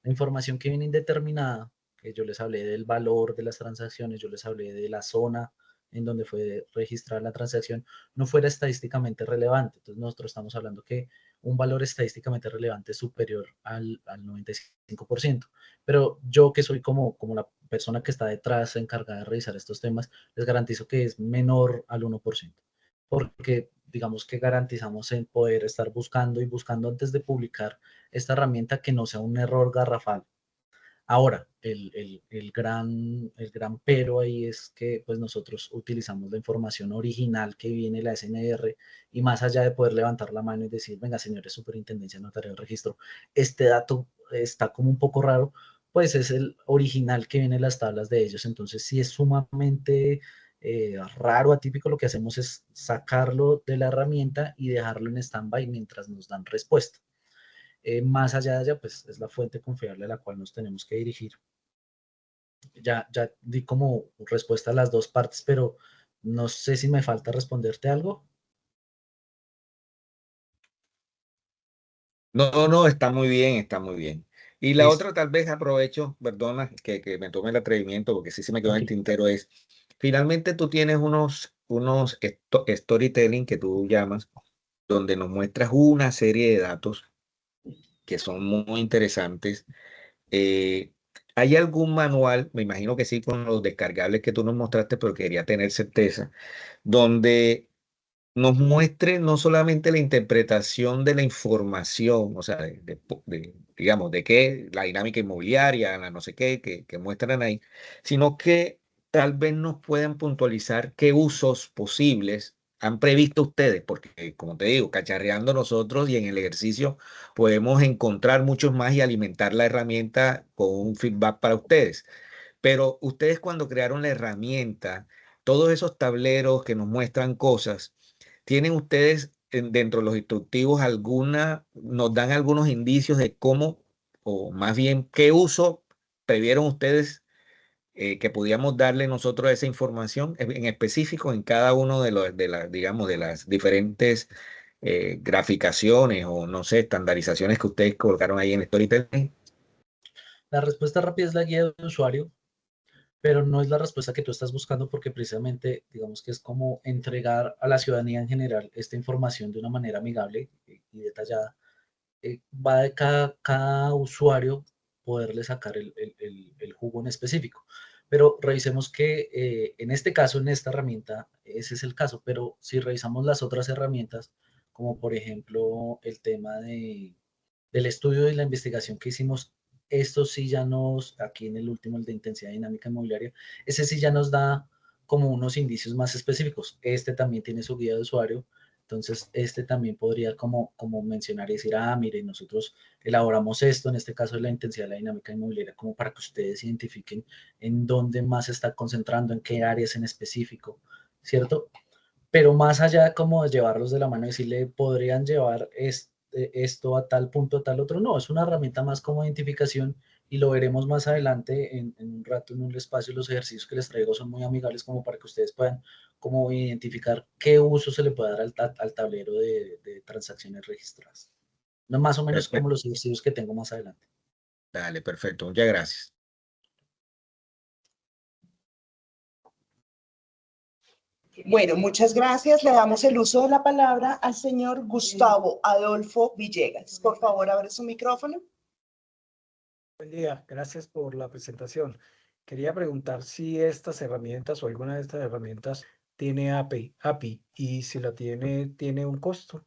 información que viene indeterminada, que yo les hablé del valor de las transacciones, yo les hablé de la zona en donde fue registrada la transacción, no fuera estadísticamente relevante. Entonces nosotros estamos hablando que un valor estadísticamente relevante es superior al 95%. Pero yo que soy como la persona que está detrás encargada de revisar estos temas, les garantizo que es menor al 1%, porque digamos que garantizamos en poder estar buscando y buscando antes de publicar esta herramienta que no sea un error garrafal. Ahora, el gran pero ahí es que pues nosotros utilizamos la información original que viene de la SNR y más allá de poder levantar la mano y decir, venga, señores, Superintendencia Notario de Registro, este dato está como un poco raro, pues es el original que viene en las tablas de ellos. Entonces, sí es sumamente raro, atípico, lo que hacemos es sacarlo de la herramienta y dejarlo en stand-by mientras nos dan respuesta. Más allá de ella, pues es la fuente confiable a la cual nos tenemos que dirigir. Ya di como respuesta a las dos partes, pero no sé si me falta responderte algo. No, no, está muy bien, está muy bien. Y la Listo. otra, tal vez aprovecho, perdona que me tome el atrevimiento, porque sí se me quedó en el Tranquilo. tintero, es, finalmente tú tienes unos storytelling que tú llamas, donde nos muestras una serie de datos que son muy interesantes. Eh, ¿Hay algún manual? Me imagino que sí, con los descargables que tú nos mostraste, pero quería tener certeza, donde nos muestre no solamente la interpretación de la información, o sea, digamos, de qué, la dinámica inmobiliaria, la no sé qué, que muestran ahí, sino que tal vez nos puedan puntualizar qué usos posibles han previsto ustedes, porque como te digo, cacharreando nosotros y en el ejercicio podemos encontrar muchos más y alimentar la herramienta con un feedback para ustedes. pero ustedes cuando crearon la herramienta, todos esos tableros que nos muestran cosas, ¿tienen ustedes dentro de los instructivos nos dan algunos indicios de cómo, o más bien, qué uso previeron ustedes que podíamos darle nosotros esa información en específico en cada uno digamos, de las diferentes graficaciones o, no sé, estandarizaciones que ustedes colocaron ahí en Storytelling? La respuesta rápida es la guía de usuario, pero no es la respuesta que tú estás buscando porque precisamente, digamos que es como entregar a la ciudadanía en general esta información de una manera amigable y detallada. Va de cada usuario poderle sacar el jugo en específico. Pero revisemos que en este caso, en esta herramienta, ese es el caso, pero si revisamos las otras herramientas, como por ejemplo el tema del estudio y la investigación que hicimos, esto sí ya aquí en el último, el de intensidad dinámica inmobiliaria, ese sí ya nos da como unos indicios más específicos. Este también tiene su guía de usuario, entonces este también podría como mencionar y decir, mire, nosotros elaboramos esto, en este caso de la intensidad de la dinámica inmobiliaria, como para que ustedes identifiquen en dónde más se está concentrando, en qué áreas en específico, ¿cierto? Pero más allá como de llevarlos de la mano y decirle, podrían llevar esto a tal punto, a tal otro, no, es una herramienta más como identificación y lo veremos más adelante en un rato, en un espacio. Los ejercicios que les traigo son muy amigables como para que ustedes puedan como identificar qué uso se le puede dar al tablero de transacciones registradas. No, más o menos como Perfecto. los ejercicios que tengo más adelante. Dale, perfecto. Muchas gracias. Bueno, muchas gracias. Le damos el uso de la palabra al señor Gustavo Adolfo Villegas. Por favor, abre su micrófono. Buen día, gracias por la presentación. Quería preguntar si estas herramientas o alguna de estas herramientas tiene API y si la tiene un costo.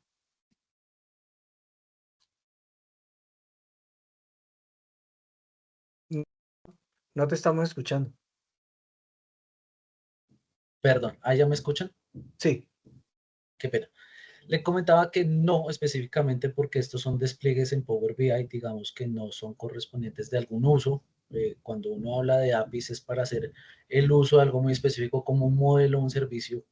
No te estamos escuchando. Perdón, ¿ya me escuchan? Sí. Qué pena. Le comentaba que no específicamente porque estos son despliegues en Power BI, digamos que no son correspondientes de algún uso. Cuando uno habla de APIs es para hacer el uso de algo muy específico como un modelo o un servicio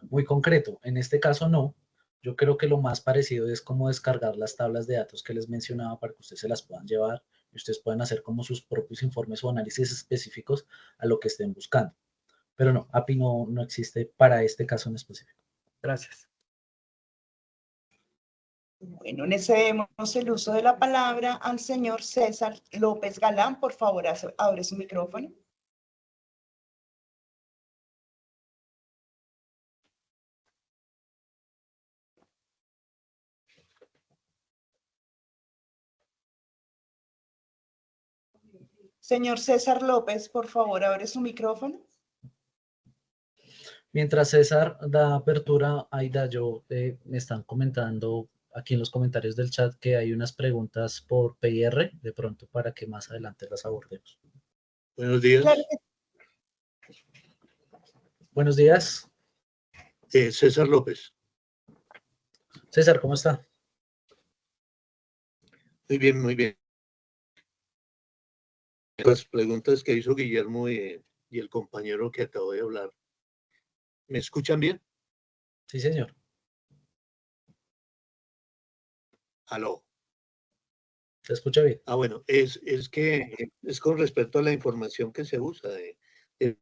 muy concreto. En este caso no. Yo creo que lo más parecido es como descargar las tablas de datos que les mencionaba para que ustedes se las puedan llevar y ustedes puedan hacer como sus propios informes o análisis específicos a lo que estén buscando. Pero no, API no existe para este caso en específico. Gracias. Bueno, le cedemos el uso de la palabra al señor César López Galán. Por favor, abre su micrófono. Señor César López, por favor, abre su micrófono. Mientras César da apertura, Aida, me están comentando aquí en los comentarios del chat que hay unas preguntas por PIR, de pronto para que más adelante las abordemos. Buenos días. Claro que... Buenos días. César López. César, ¿cómo está? Muy bien, muy bien. Las preguntas que hizo Guillermo y el compañero que acabo de hablar. ¿Me escuchan bien? Sí, señor. Aló. ¿Se escucha bien? Bueno, es que es con respecto a la información que se usa. Ellos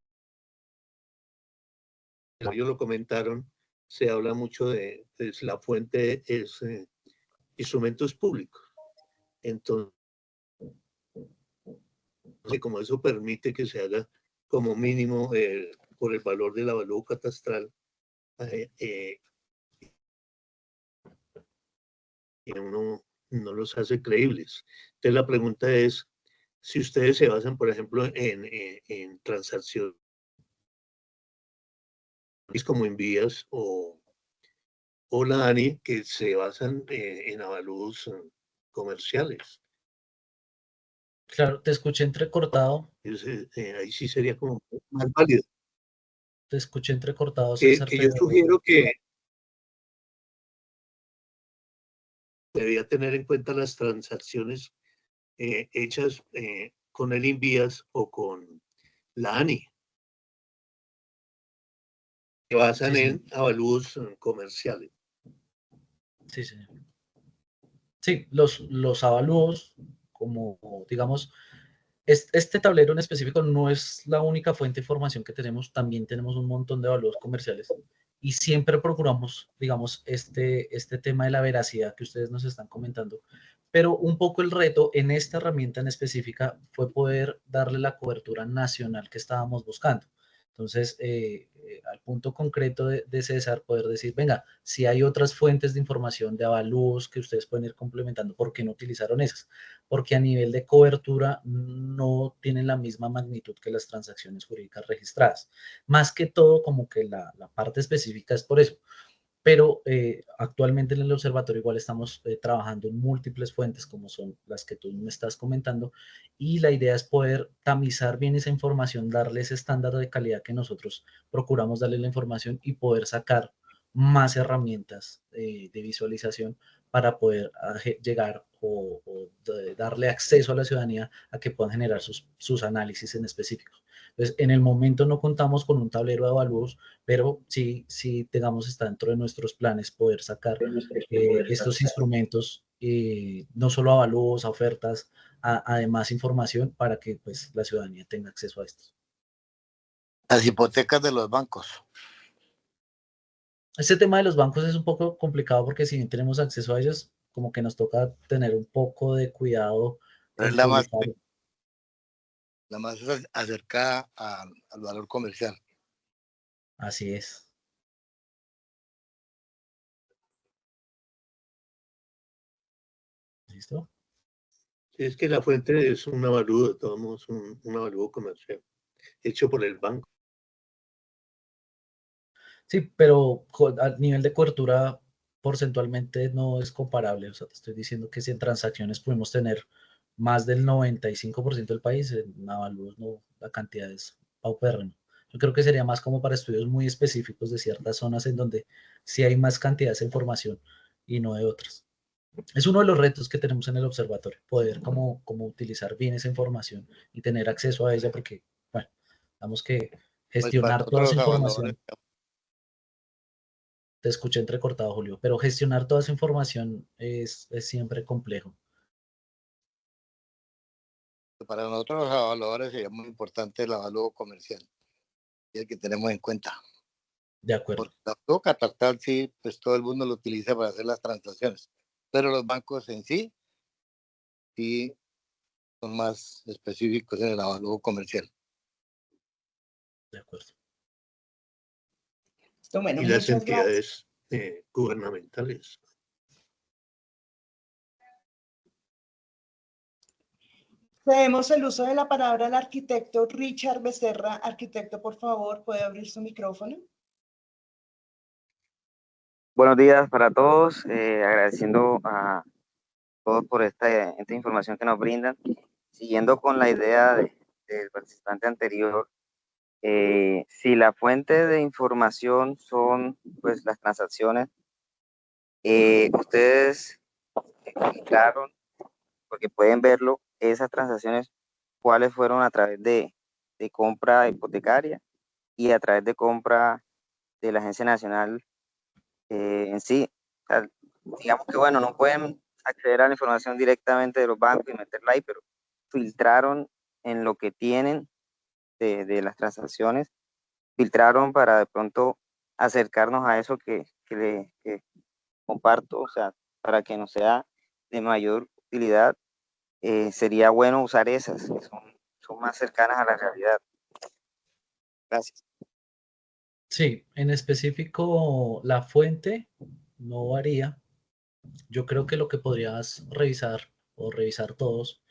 lo comentaron, se habla mucho de pues, la fuente es instrumentos públicos. Entonces, como eso permite que se haga como mínimo por el valor del avalúo catastral, uno no los hace creíbles. Entonces la pregunta es, si ustedes se basan, por ejemplo, en transacciones como envías o la ANI, que se basan en avalúos comerciales. Claro, te escuché entrecortado. Ahí sí sería como más válido. Te escuché entrecortado, César. Que yo sugiero que debía tener en cuenta las transacciones hechas con el envías o con la ANI, que basan Sí, en avalúos comerciales. sí, señor. Sí, los avalúos, como digamos, este tablero en específico no es la única fuente de información que tenemos, también tenemos un montón de avalúos comerciales y siempre procuramos, digamos, este tema de la veracidad que ustedes nos están comentando, pero un poco el reto en esta herramienta en específica fue poder darle la cobertura nacional que estábamos buscando. Entonces, al punto concreto de César, poder decir, venga, si hay otras fuentes de información de avalúos que ustedes pueden ir complementando, ¿por qué no utilizaron esas? Porque a nivel de cobertura no tienen la misma magnitud que las transacciones jurídicas registradas. Más que todo, como que la parte específica es por eso. Pero actualmente en el observatorio igual estamos trabajando en múltiples fuentes como son las que tú me estás comentando y la idea es poder tamizar bien esa información, darle ese estándar de calidad que nosotros procuramos darle la información y poder sacar más herramientas de visualización para poder llegar o darle acceso a la ciudadanía a que puedan generar sus análisis en específico. Entonces, en el momento no contamos con un tablero de avalúos, pero sí, digamos, está dentro de nuestros planes poder sacar estos instrumentos, no solo a avalúos, a ofertas, además información para que pues, la ciudadanía tenga acceso a estos. Las hipotecas de los bancos. Este tema de los bancos es un poco complicado porque si bien tenemos acceso a ellos, como que nos toca tener un poco de cuidado Pero en es la publicar. más acercada al valor comercial. Así es. ¿Listo? Sí, es que la fuente es un avalúo, de todos modos, un avalúo comercial, hecho por el banco. Sí, pero a nivel de cobertura porcentualmente no es comparable. O sea, te estoy diciendo que si en transacciones podemos tener más del 95% del país, en avalúos no, la cantidad es paupérrima. Yo creo que sería más como para estudios muy específicos de ciertas zonas en donde sí hay más cantidad de información y no de otras. Es uno de los retos que tenemos en el observatorio, poder como utilizar bien esa información y tener acceso a ella porque, bueno, tenemos que Pues para gestionar toda esa nosotros los evaluadores, información. Te escuché entrecortado, Julio, pero gestionar toda esa información es siempre complejo. para nosotros los evaluadores sería muy importante el avalúo comercial y el que tenemos en cuenta. De acuerdo. Porque el avalúo catastral sí, pues todo el mundo lo utiliza para hacer las transacciones, pero los bancos en sí son más específicos en el avalúo comercial. De acuerdo. Bueno, Y las muchas gracias. entidades gubernamentales. Cedemos el uso de la palabra al arquitecto Richard Becerra. Arquitecto, por favor, ¿puede abrir su micrófono? Buenos días para todos, agradeciendo a todos por esta información que nos brindan. Siguiendo con la idea del participante anterior, si la fuente de información son pues las transacciones, ustedes explicaron, porque pueden verlo, esas transacciones, cuáles fueron a través de compra hipotecaria y a través de compra de la Agencia Nacional en sí. O sea, digamos que, bueno, no pueden acceder a la información directamente de los bancos y meterla ahí, pero filtraron en lo que tienen de las transacciones, filtraron para de pronto acercarnos a eso que comparto, o sea, para que nos sea de mayor utilidad, sería bueno usar esas, que son más cercanas a la realidad. Gracias. Sí, en específico la fuente no varía. Yo creo que lo que podrías revisar o revisar todos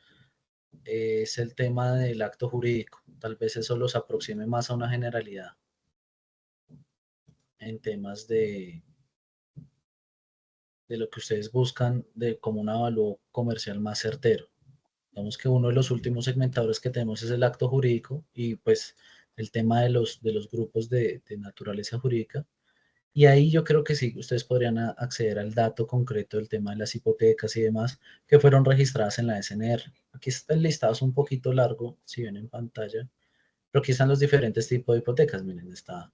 es el tema del acto jurídico. Tal vez eso los aproxime más a una generalidad en temas de lo que ustedes buscan de como un avalúo comercial más certero. Digamos que uno de los últimos segmentadores que tenemos es el acto jurídico y pues el tema de los grupos de naturaleza jurídica. Y ahí yo creo que sí, ustedes podrían acceder al dato concreto del tema de las hipotecas y demás que fueron registradas en la SNR. Aquí está el listado, es un poquito largo, si ven en pantalla, Pero aquí están los diferentes tipos de hipotecas. Miren, está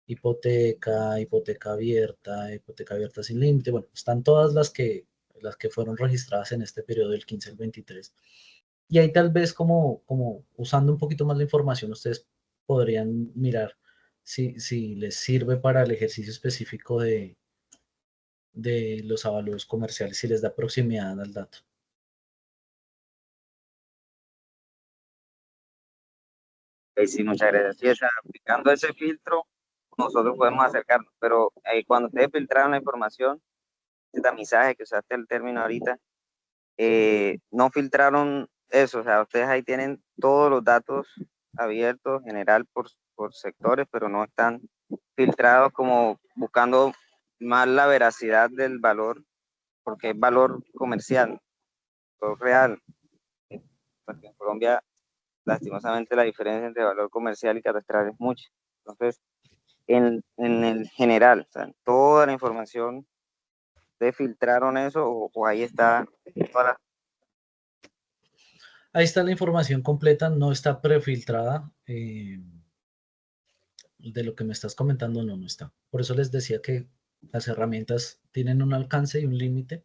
hipoteca, hipoteca abierta sin límite. Bueno, están todas las que fueron registradas en este periodo del 15 al 23. Y ahí tal vez como usando un poquito más la información, ustedes podrían mirar si les sirve para el ejercicio específico de los avalúos comerciales, si les da proximidad al dato. Sí, muchas gracias. Sí, o sea, aplicando ese filtro, nosotros podemos acercarnos, pero cuando ustedes filtraron la información, ese tamizaje que usaste el término ahorita, no filtraron eso, o sea, ustedes ahí tienen todos los datos abiertos, general por sectores, pero no están filtrados como buscando más la veracidad del valor, porque es valor comercial, valor real. Porque en Colombia, lastimosamente, la diferencia entre valor comercial y catastral es mucha. Entonces, en el general, o sea, toda la información, ¿ustedes filtraron eso o ahí está toda la... Ahí está la información completa, no está prefiltrada. De lo que me estás comentando, no está. Por eso les decía que las herramientas tienen un alcance y un límite.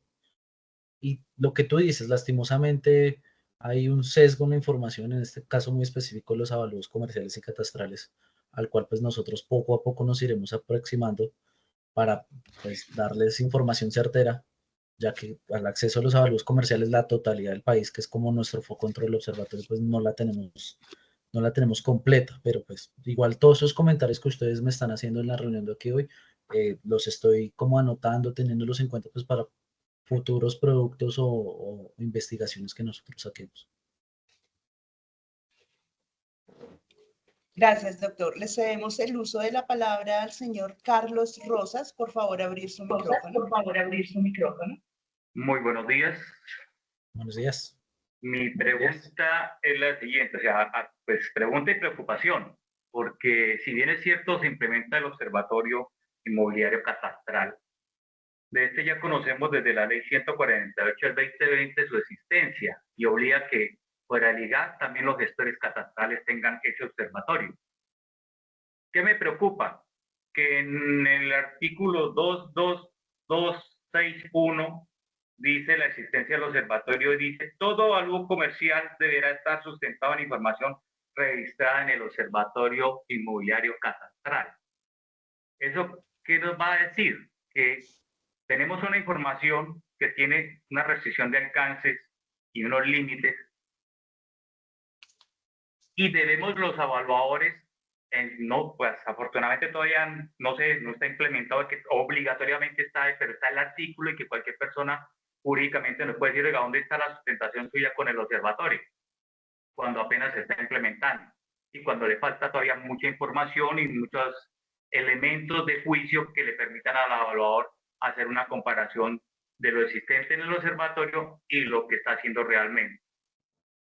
Y lo que tú dices, lastimosamente, hay un sesgo en la información, en este caso muy específico, los avalúos comerciales y catastrales, al cual pues nosotros poco a poco nos iremos aproximando para pues darles información certera, ya que al acceso a los avalúos comerciales la totalidad del país, que es como nuestro foco dentro del observatorio, pues no la tenemos completa, pero pues igual todos esos comentarios que ustedes me están haciendo en la reunión de aquí hoy, los estoy como anotando, teniéndolos en cuenta pues para futuros productos o investigaciones que nosotros saquemos. Gracias, doctor. Le cedemos el uso de la palabra al señor Carlos Rosas. Por favor, abrir su micrófono. Muy buenos días. Buenos días. Mi pregunta es la siguiente, o sea, pues pregunta y preocupación, porque si bien es cierto, se implementa el Observatorio Inmobiliario Catastral. De este ya conocemos desde la Ley 148 del 2020 su existencia y obliga que fuera del IGAD también los gestores catastrales tengan ese observatorio. ¿Qué me preocupa? Que en el artículo 22261 dice la existencia del observatorio y dice todo avalúo comercial deberá estar sustentado en información registrada en el Observatorio Inmobiliario Catastral. ¿Eso qué nos va a decir? Que tenemos una información que tiene una restricción de alcances y unos límites y debemos los evaluadores, no, pues afortunadamente todavía no está implementado, que obligatoriamente está, pero está el artículo y que cualquier persona jurídicamente nos puede decir, oiga, ¿dónde está la sustentación suya con el observatorio? Cuando apenas se está implementando y cuando le falta todavía mucha información y muchos elementos de juicio que le permitan al evaluador hacer una comparación de lo existente en el observatorio y lo que está haciendo realmente.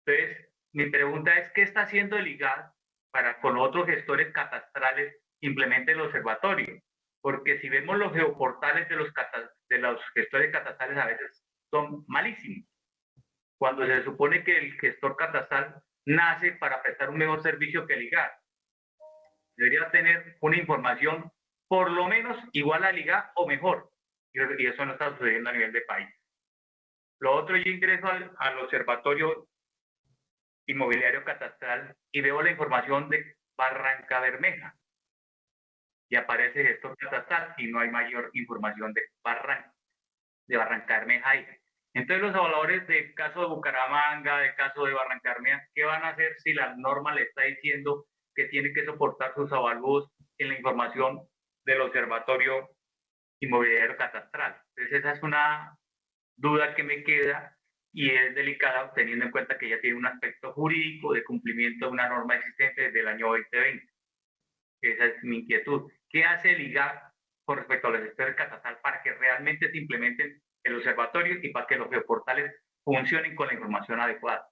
Entonces, mi pregunta es, ¿qué está haciendo el IGAD para con otros gestores catastrales implemente el observatorio? Porque si vemos los geoportales de los gestores catastrales a veces son malísimos. Cuando se supone que el gestor catastral nace para prestar un mejor servicio que el IGAD. Debería tener una información por lo menos igual al IGAD o mejor. Y eso no está sucediendo a nivel de país. Lo otro, yo ingreso al observatorio inmobiliario catastral y veo la información de Barranca Bermeja y aparece gestor catastral y no hay mayor información de Barranca Bermeja ahí. Entonces los evaluadores del caso de Bucaramanga, del caso de Barranca Bermeja, ¿qué van a hacer si la norma le está diciendo que tiene que soportar sus avalúos en la información del observatorio inmobiliario catastral? Entonces esa es una duda que me queda y es delicada teniendo en cuenta que ya tiene un aspecto jurídico de cumplimiento de una norma existente desde el año 2020. Esa es mi inquietud. ¿Qué hace el IGAD con respecto a los gestores catastral para que realmente se implementen el observatorio y para que los geoportales funcionen con la información adecuada?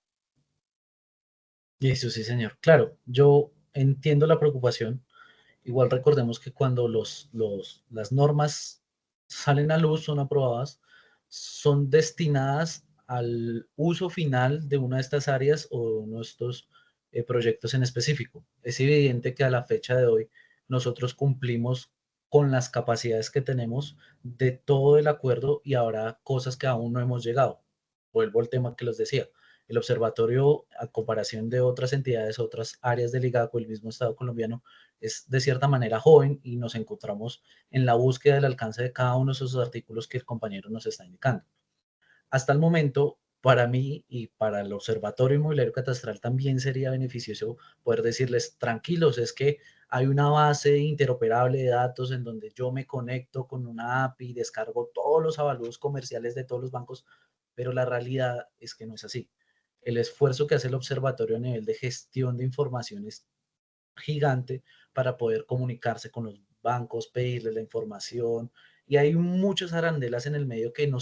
Eso sí, señor. Claro, yo entiendo la preocupación. Igual recordemos que cuando las normas salen a luz, son aprobadas, son destinadas al uso final de una de estas áreas o uno de estos proyectos en específico. Es evidente que a la fecha de hoy nosotros cumplimos con las capacidades que tenemos de todo el acuerdo y habrá cosas que aún no hemos llegado. Vuelvo al tema que les decía. El observatorio, a comparación de otras entidades, otras áreas del IGACO, el mismo Estado colombiano, es de cierta manera joven y nos encontramos en la búsqueda del alcance de cada uno de esos artículos que el compañero nos está indicando. Hasta el momento, para mí y para el Observatorio Inmobiliario Catastral también sería beneficioso poder decirles, tranquilos, es que hay una base interoperable de datos en donde yo me conecto con una API, descargo todos los avalúos comerciales de todos los bancos, pero la realidad es que no es así. El esfuerzo que hace el observatorio a nivel de gestión de información es gigante para poder comunicarse con los bancos, pedirles la información, y hay muchas arandelas en el medio que,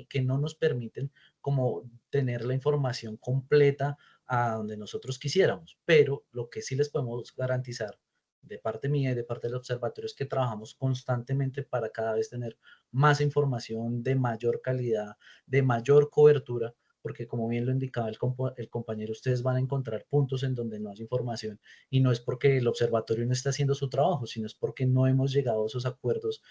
que no nos permiten como tener la información completa a donde nosotros quisiéramos, pero lo que sí les podemos garantizar de parte mía y de parte del observatorio es que trabajamos constantemente para cada vez tener más información de mayor calidad, de mayor cobertura, porque como bien lo indicaba el compañero, ustedes van a encontrar puntos en donde no hay información y no es porque el observatorio no está haciendo su trabajo, sino es porque no hemos llegado a esos acuerdos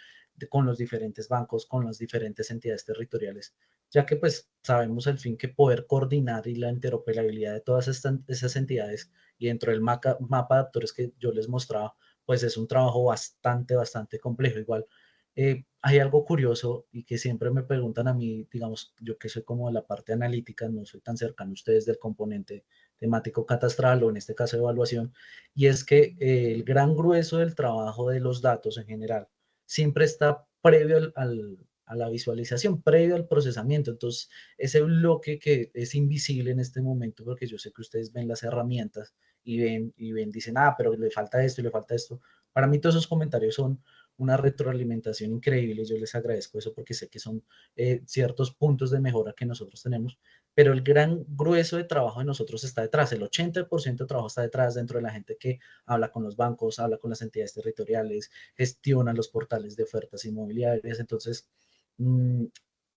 con los diferentes bancos, con las diferentes entidades territoriales, ya que pues sabemos al fin que poder coordinar y la interoperabilidad de todas esas entidades y dentro del mapa de actores que yo les mostraba, pues es un trabajo bastante complejo. Igual, hay algo curioso y que siempre me preguntan a mí, digamos, yo que soy como de la parte analítica, no soy tan cercano a ustedes del componente temático catastral o en este caso de evaluación, y es que el gran grueso del trabajo de los datos en general siempre está previo a la visualización, previo al procesamiento. Entonces, ese bloque que es invisible en este momento, porque yo sé que ustedes ven las herramientas y ven, dicen, pero le falta esto y le falta esto. Para mí todos esos comentarios son una retroalimentación increíble. Yo les agradezco eso porque sé que son ciertos puntos de mejora que nosotros tenemos, pero el gran grueso de trabajo de nosotros está detrás. El 80% de trabajo está detrás dentro de la gente que habla con los bancos, habla con las entidades territoriales, gestiona los portales de ofertas inmobiliarias. Entonces, mm,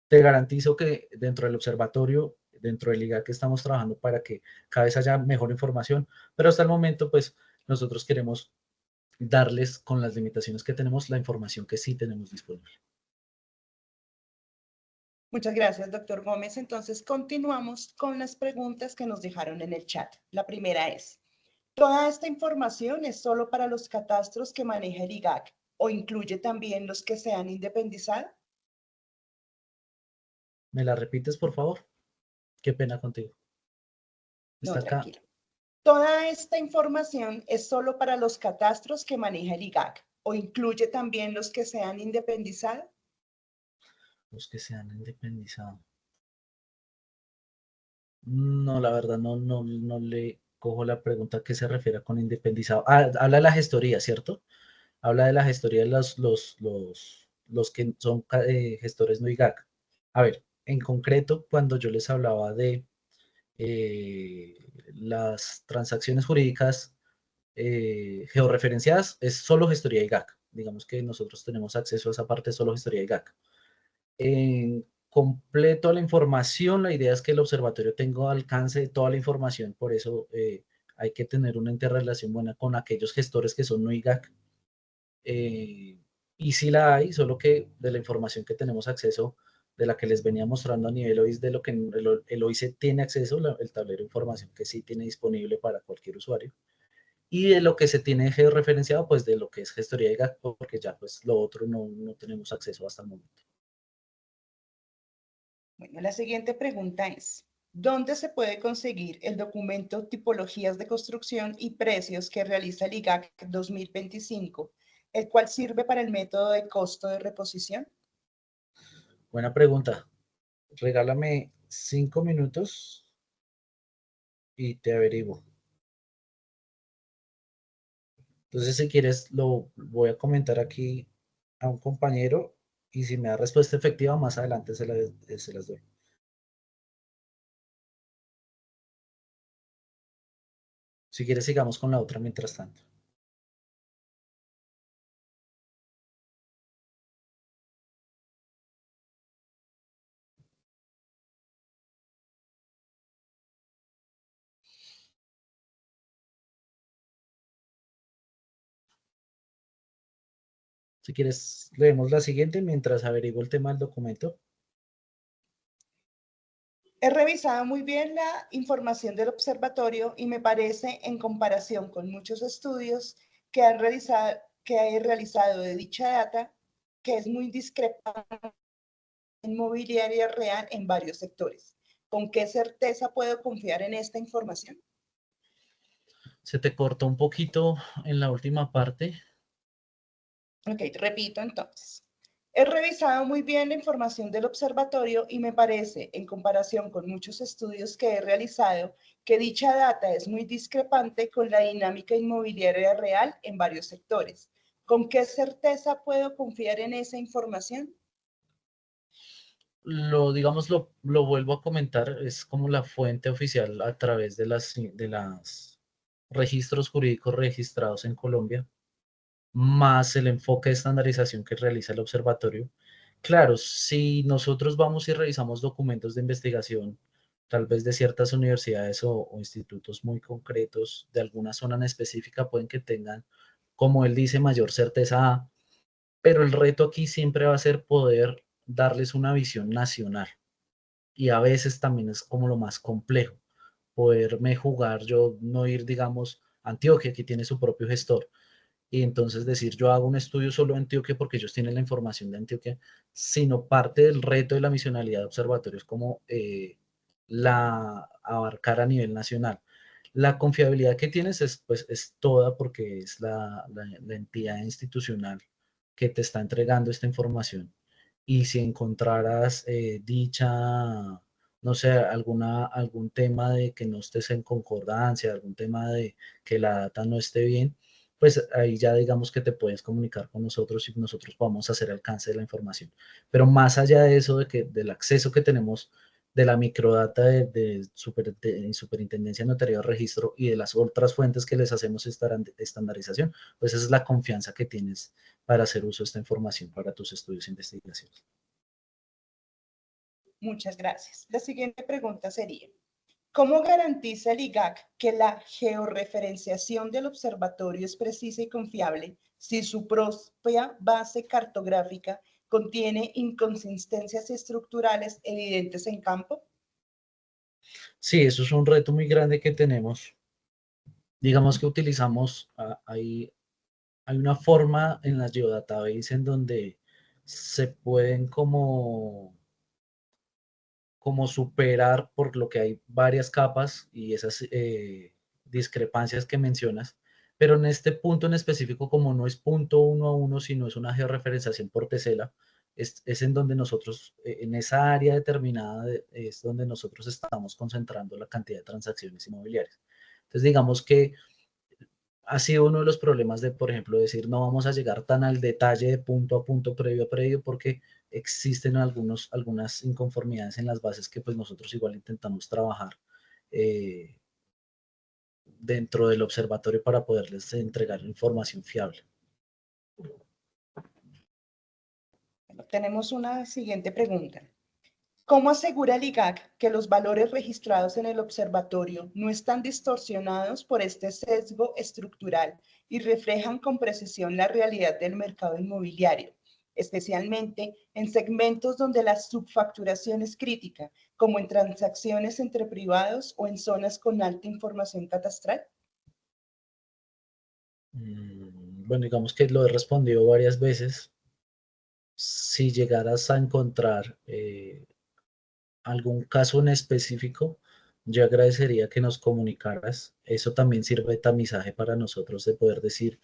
te garantizo que dentro del observatorio, dentro del IGA que estamos trabajando para que cada vez haya mejor información, pero hasta el momento, pues nosotros queremos darles con las limitaciones que tenemos la información que sí tenemos disponible. Muchas gracias, doctor Gómez. Entonces, continuamos con las preguntas que nos dejaron en el chat. La primera es, ¿toda esta información es solo para los catastros que maneja el IGAC o incluye también los que se han independizado? ¿Me la repites, por favor? Qué pena contigo. No, Está acá. tranquilo. ¿Toda esta información es solo para los catastros que maneja el IGAC o incluye también los que se han independizado? Los que se han independizado. No, la verdad, no le cojo la pregunta a qué se refiere con independizado. Habla de la gestoría, ¿cierto? Habla de la gestoría de los que son gestores no IGAC. A ver, en concreto, cuando yo les hablaba de las transacciones jurídicas georreferenciadas, es solo gestoría IGAC. Digamos que nosotros tenemos acceso a esa parte solo gestoría IGAC. En completo a la información, la idea es que el observatorio tenga alcance de toda la información, por eso hay que tener una interrelación buena con aquellos gestores que son no IGAC. Y sí la hay, solo que de la información que tenemos acceso, de la que les venía mostrando a nivel OIS, de lo que el OIS tiene acceso, el tablero de información que sí tiene disponible para cualquier usuario, y de lo que se tiene georreferenciado, pues de lo que es gestoría de IGAC, porque ya pues lo otro no tenemos acceso hasta el momento. Bueno, la siguiente pregunta es, ¿dónde se puede conseguir el documento Tipologías de Construcción y Precios que realiza el IGAC 2025, el cual sirve para el método de costo de reposición? Buena pregunta. Regálame 5 minutos y te averiguo. Entonces, si quieres, lo voy a comentar aquí a un compañero y si me da respuesta efectiva, más adelante se las doy. Si quieres, sigamos con la otra mientras tanto. Si quieres, leemos la siguiente mientras averiguo el tema del documento. He revisado muy bien la información del observatorio y me parece, en comparación con muchos estudios que he realizado de dicha data, que es muy discrepante inmobiliaria real en varios sectores. ¿Con qué certeza puedo confiar en esta información? Se te cortó un poquito en la última parte. Ok, repito entonces. He revisado muy bien la información del observatorio y me parece, en comparación con muchos estudios que he realizado, que dicha data es muy discrepante con la dinámica inmobiliaria real en varios sectores. ¿Con qué certeza puedo confiar en esa información? Digamos, lo vuelvo a comentar, es como la fuente oficial a través de las registros jurídicos registrados en Colombia, más el enfoque de estandarización que realiza el observatorio. Claro, si nosotros vamos y revisamos documentos de investigación, tal vez de ciertas universidades o institutos muy concretos de alguna zona en específica, pueden que tengan, como él dice, mayor certeza, pero el reto aquí siempre va a ser poder darles una visión nacional. Y a veces también es como lo más complejo, poderme jugar, yo no ir, digamos, a Antioquia, que tiene su propio gestor, y entonces decir, yo hago un estudio solo en Antioquia porque ellos tienen la información de Antioquia, sino parte del reto de la misionalidad de observatorios como la abarcar a nivel nacional. La confiabilidad que tienes pues, es toda porque es la entidad institucional que te está entregando esta información. Y si encontraras no sé, algún tema de que no estés en concordancia, algún tema de que la data no esté bien, pues ahí ya digamos que te puedes comunicar con nosotros y nosotros podamos hacer alcance de la información. Pero más allá de eso, del acceso que tenemos de la microdata de Superintendencia de Notaría de Registro y de las otras fuentes que les hacemos estandarización, pues esa es la confianza que tienes para hacer uso de esta información para tus estudios e investigaciones. Muchas gracias. La siguiente pregunta sería, ¿cómo garantiza el IGAC que la georreferenciación del observatorio es precisa y confiable si su propia base cartográfica contiene inconsistencias estructurales evidentes en campo? Sí, eso es un reto muy grande que tenemos. Digamos que utilizamos, hay una forma en las geodatabase en donde se pueden como superar por lo que hay varias capas y esas discrepancias que mencionas, pero en este punto en específico, como no es punto uno a uno, sino es una georreferenciación por tesela, es en donde nosotros, en esa área determinada, es donde nosotros estamos concentrando la cantidad de transacciones inmobiliarias. Entonces, digamos que ha sido uno de los problemas de, por ejemplo, decir no vamos a llegar tan al detalle de punto a punto, previo a previo, porque existen algunas inconformidades en las bases que pues nosotros igual intentamos trabajar eh, dentro del observatorio para poderles entregar información fiable. Tenemos una siguiente pregunta. ¿Cómo asegura el IGAC que los valores registrados en el observatorio no están distorsionados por este sesgo estructural y reflejan con precisión la realidad del mercado inmobiliario, especialmente en segmentos donde la subfacturación es crítica, como en transacciones entre privados o en zonas con alta información catastral? Bueno, digamos que lo he respondido varias veces. Si llegaras a encontrar algún caso en específico, yo agradecería que nos comunicaras. Eso también sirve de tamizaje para nosotros de poder decir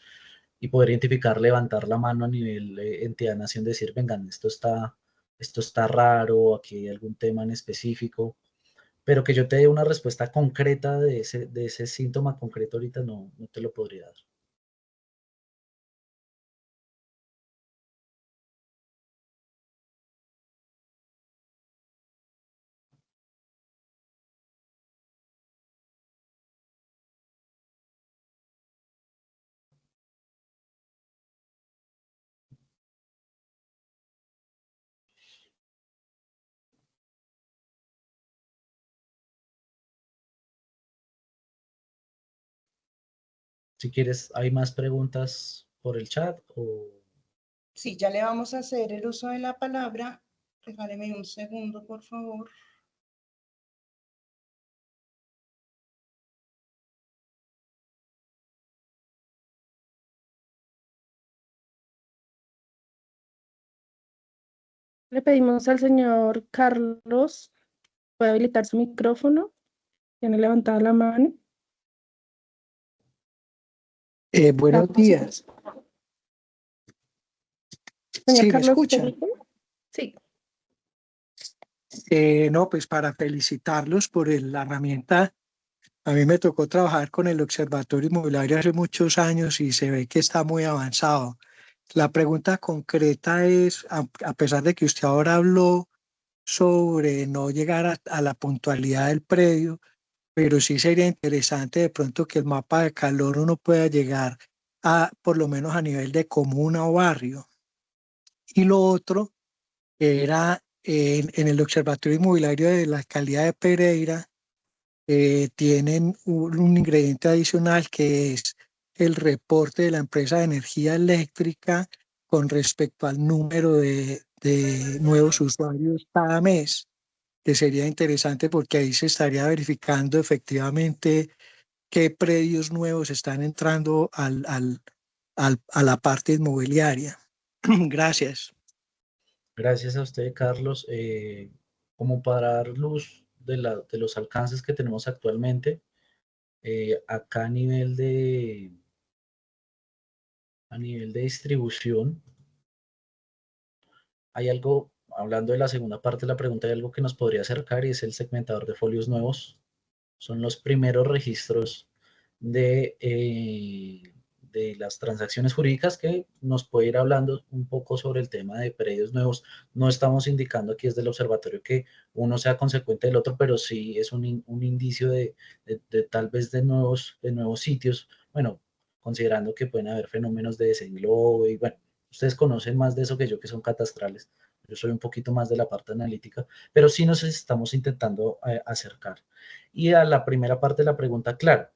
y poder identificar, levantar la mano a nivel entidad nación, decir, vengan, esto está raro, aquí hay algún tema en específico, pero que yo te dé una respuesta concreta de ese síntoma concreto ahorita no te lo podría dar. Si quieres, ¿hay más preguntas por el chat o...? Sí, ya le vamos a hacer el uso de la palabra. Regáleme un segundo, por favor. Le pedimos al señor Carlos, puede habilitar su micrófono, tiene levantada la mano. Buenos días. Señor Sí, ¿me Carlos, escuchan? ¿permíteme? Sí. No, pues para felicitarlos por la herramienta. A mí me tocó trabajar con el Observatorio Inmobiliario hace muchos años y se ve que está muy avanzado. La pregunta concreta es, a pesar de que usted ahora habló sobre no llegar a la puntualidad del predio, pero sí sería interesante de pronto que el mapa de calor uno pueda llegar a, por lo menos a nivel de comuna o barrio. Y lo otro era en el Observatorio Inmobiliario de la Alcaldía de Pereira, tienen un ingrediente adicional que es el reporte de la empresa de energía eléctrica con respecto al número de nuevos usuarios cada mes, que sería interesante porque ahí se estaría verificando efectivamente qué predios nuevos están entrando a la parte inmobiliaria. Gracias. Gracias a usted, Carlos. Como para dar luz de los alcances que tenemos actualmente, acá a nivel de distribución, hay algo, hablando de la segunda parte de la pregunta, hay algo que nos podría acercar y es el segmentador de folios nuevos. Son los primeros registros de las transacciones jurídicas que nos puede ir hablando un poco sobre el tema de predios nuevos. No estamos indicando aquí desde el observatorio que uno sea consecuente del otro, pero sí es un indicio de tal vez de nuevos sitios. Bueno, considerando que pueden haber fenómenos de desenglobe y bueno, ustedes conocen más de eso que yo, que son catastrales. Yo soy un poquito más de la parte analítica, pero sí nos estamos intentando acercar. Y a la primera parte de la pregunta, claro,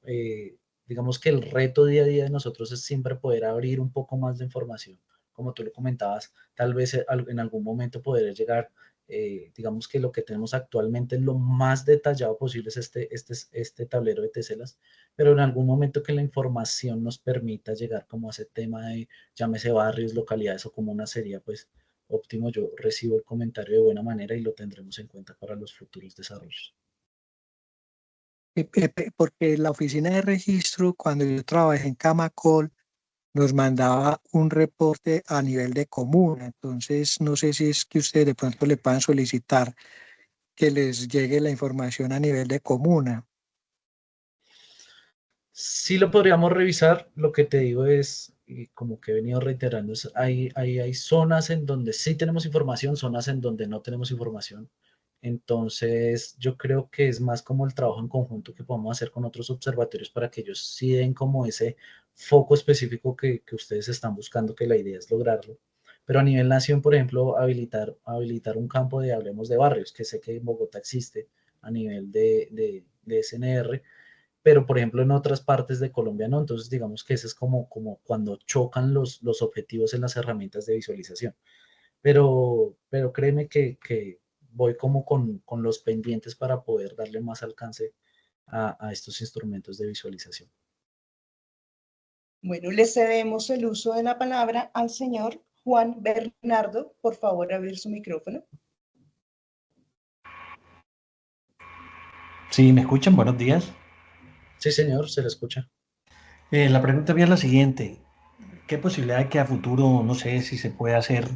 digamos que el reto día a día de nosotros es siempre poder abrir un poco más de información. Como tú lo comentabas, tal vez en algún momento poder llegar, digamos que lo que tenemos actualmente es lo más detallado posible, es este tablero de teselas, pero en algún momento que la información nos permita llegar como a ese tema de, llámese barrios, localidades o comunas, sería pues óptimo. Yo recibo el comentario de buena manera y lo tendremos en cuenta para los futuros desarrollos. Porque la oficina de registro, cuando yo trabajé en Camacol, nos mandaba un reporte a nivel de comuna. Entonces, no sé si es que ustedes de pronto le puedan solicitar que les llegue la información a nivel de comuna. Sí lo podríamos revisar, lo que te digo es, y como que he venido reiterando, hay zonas en donde sí tenemos información, zonas en donde no tenemos información. Entonces, yo creo que es más como el trabajo en conjunto que podemos hacer con otros observatorios para que ellos sí den como ese foco específico que ustedes están buscando, que la idea es lograrlo. Pero a nivel nación, por ejemplo, habilitar un campo de hablemos de barrios, que sé que en Bogotá existe a nivel de SNR, pero por ejemplo en otras partes de Colombia no. Entonces digamos que ese es como cuando chocan los objetivos en las herramientas de visualización. Pero créeme que voy como con los pendientes para poder darle más alcance a estos instrumentos de visualización. Bueno, le cedemos el uso de la palabra al señor Juan Bernardo. Por favor, abrir su micrófono. Sí, ¿me escuchan? Buenos días. Sí, señor, se le escucha. La pregunta mía es la siguiente. ¿Qué posibilidad hay que a futuro, no sé si se puede hacer,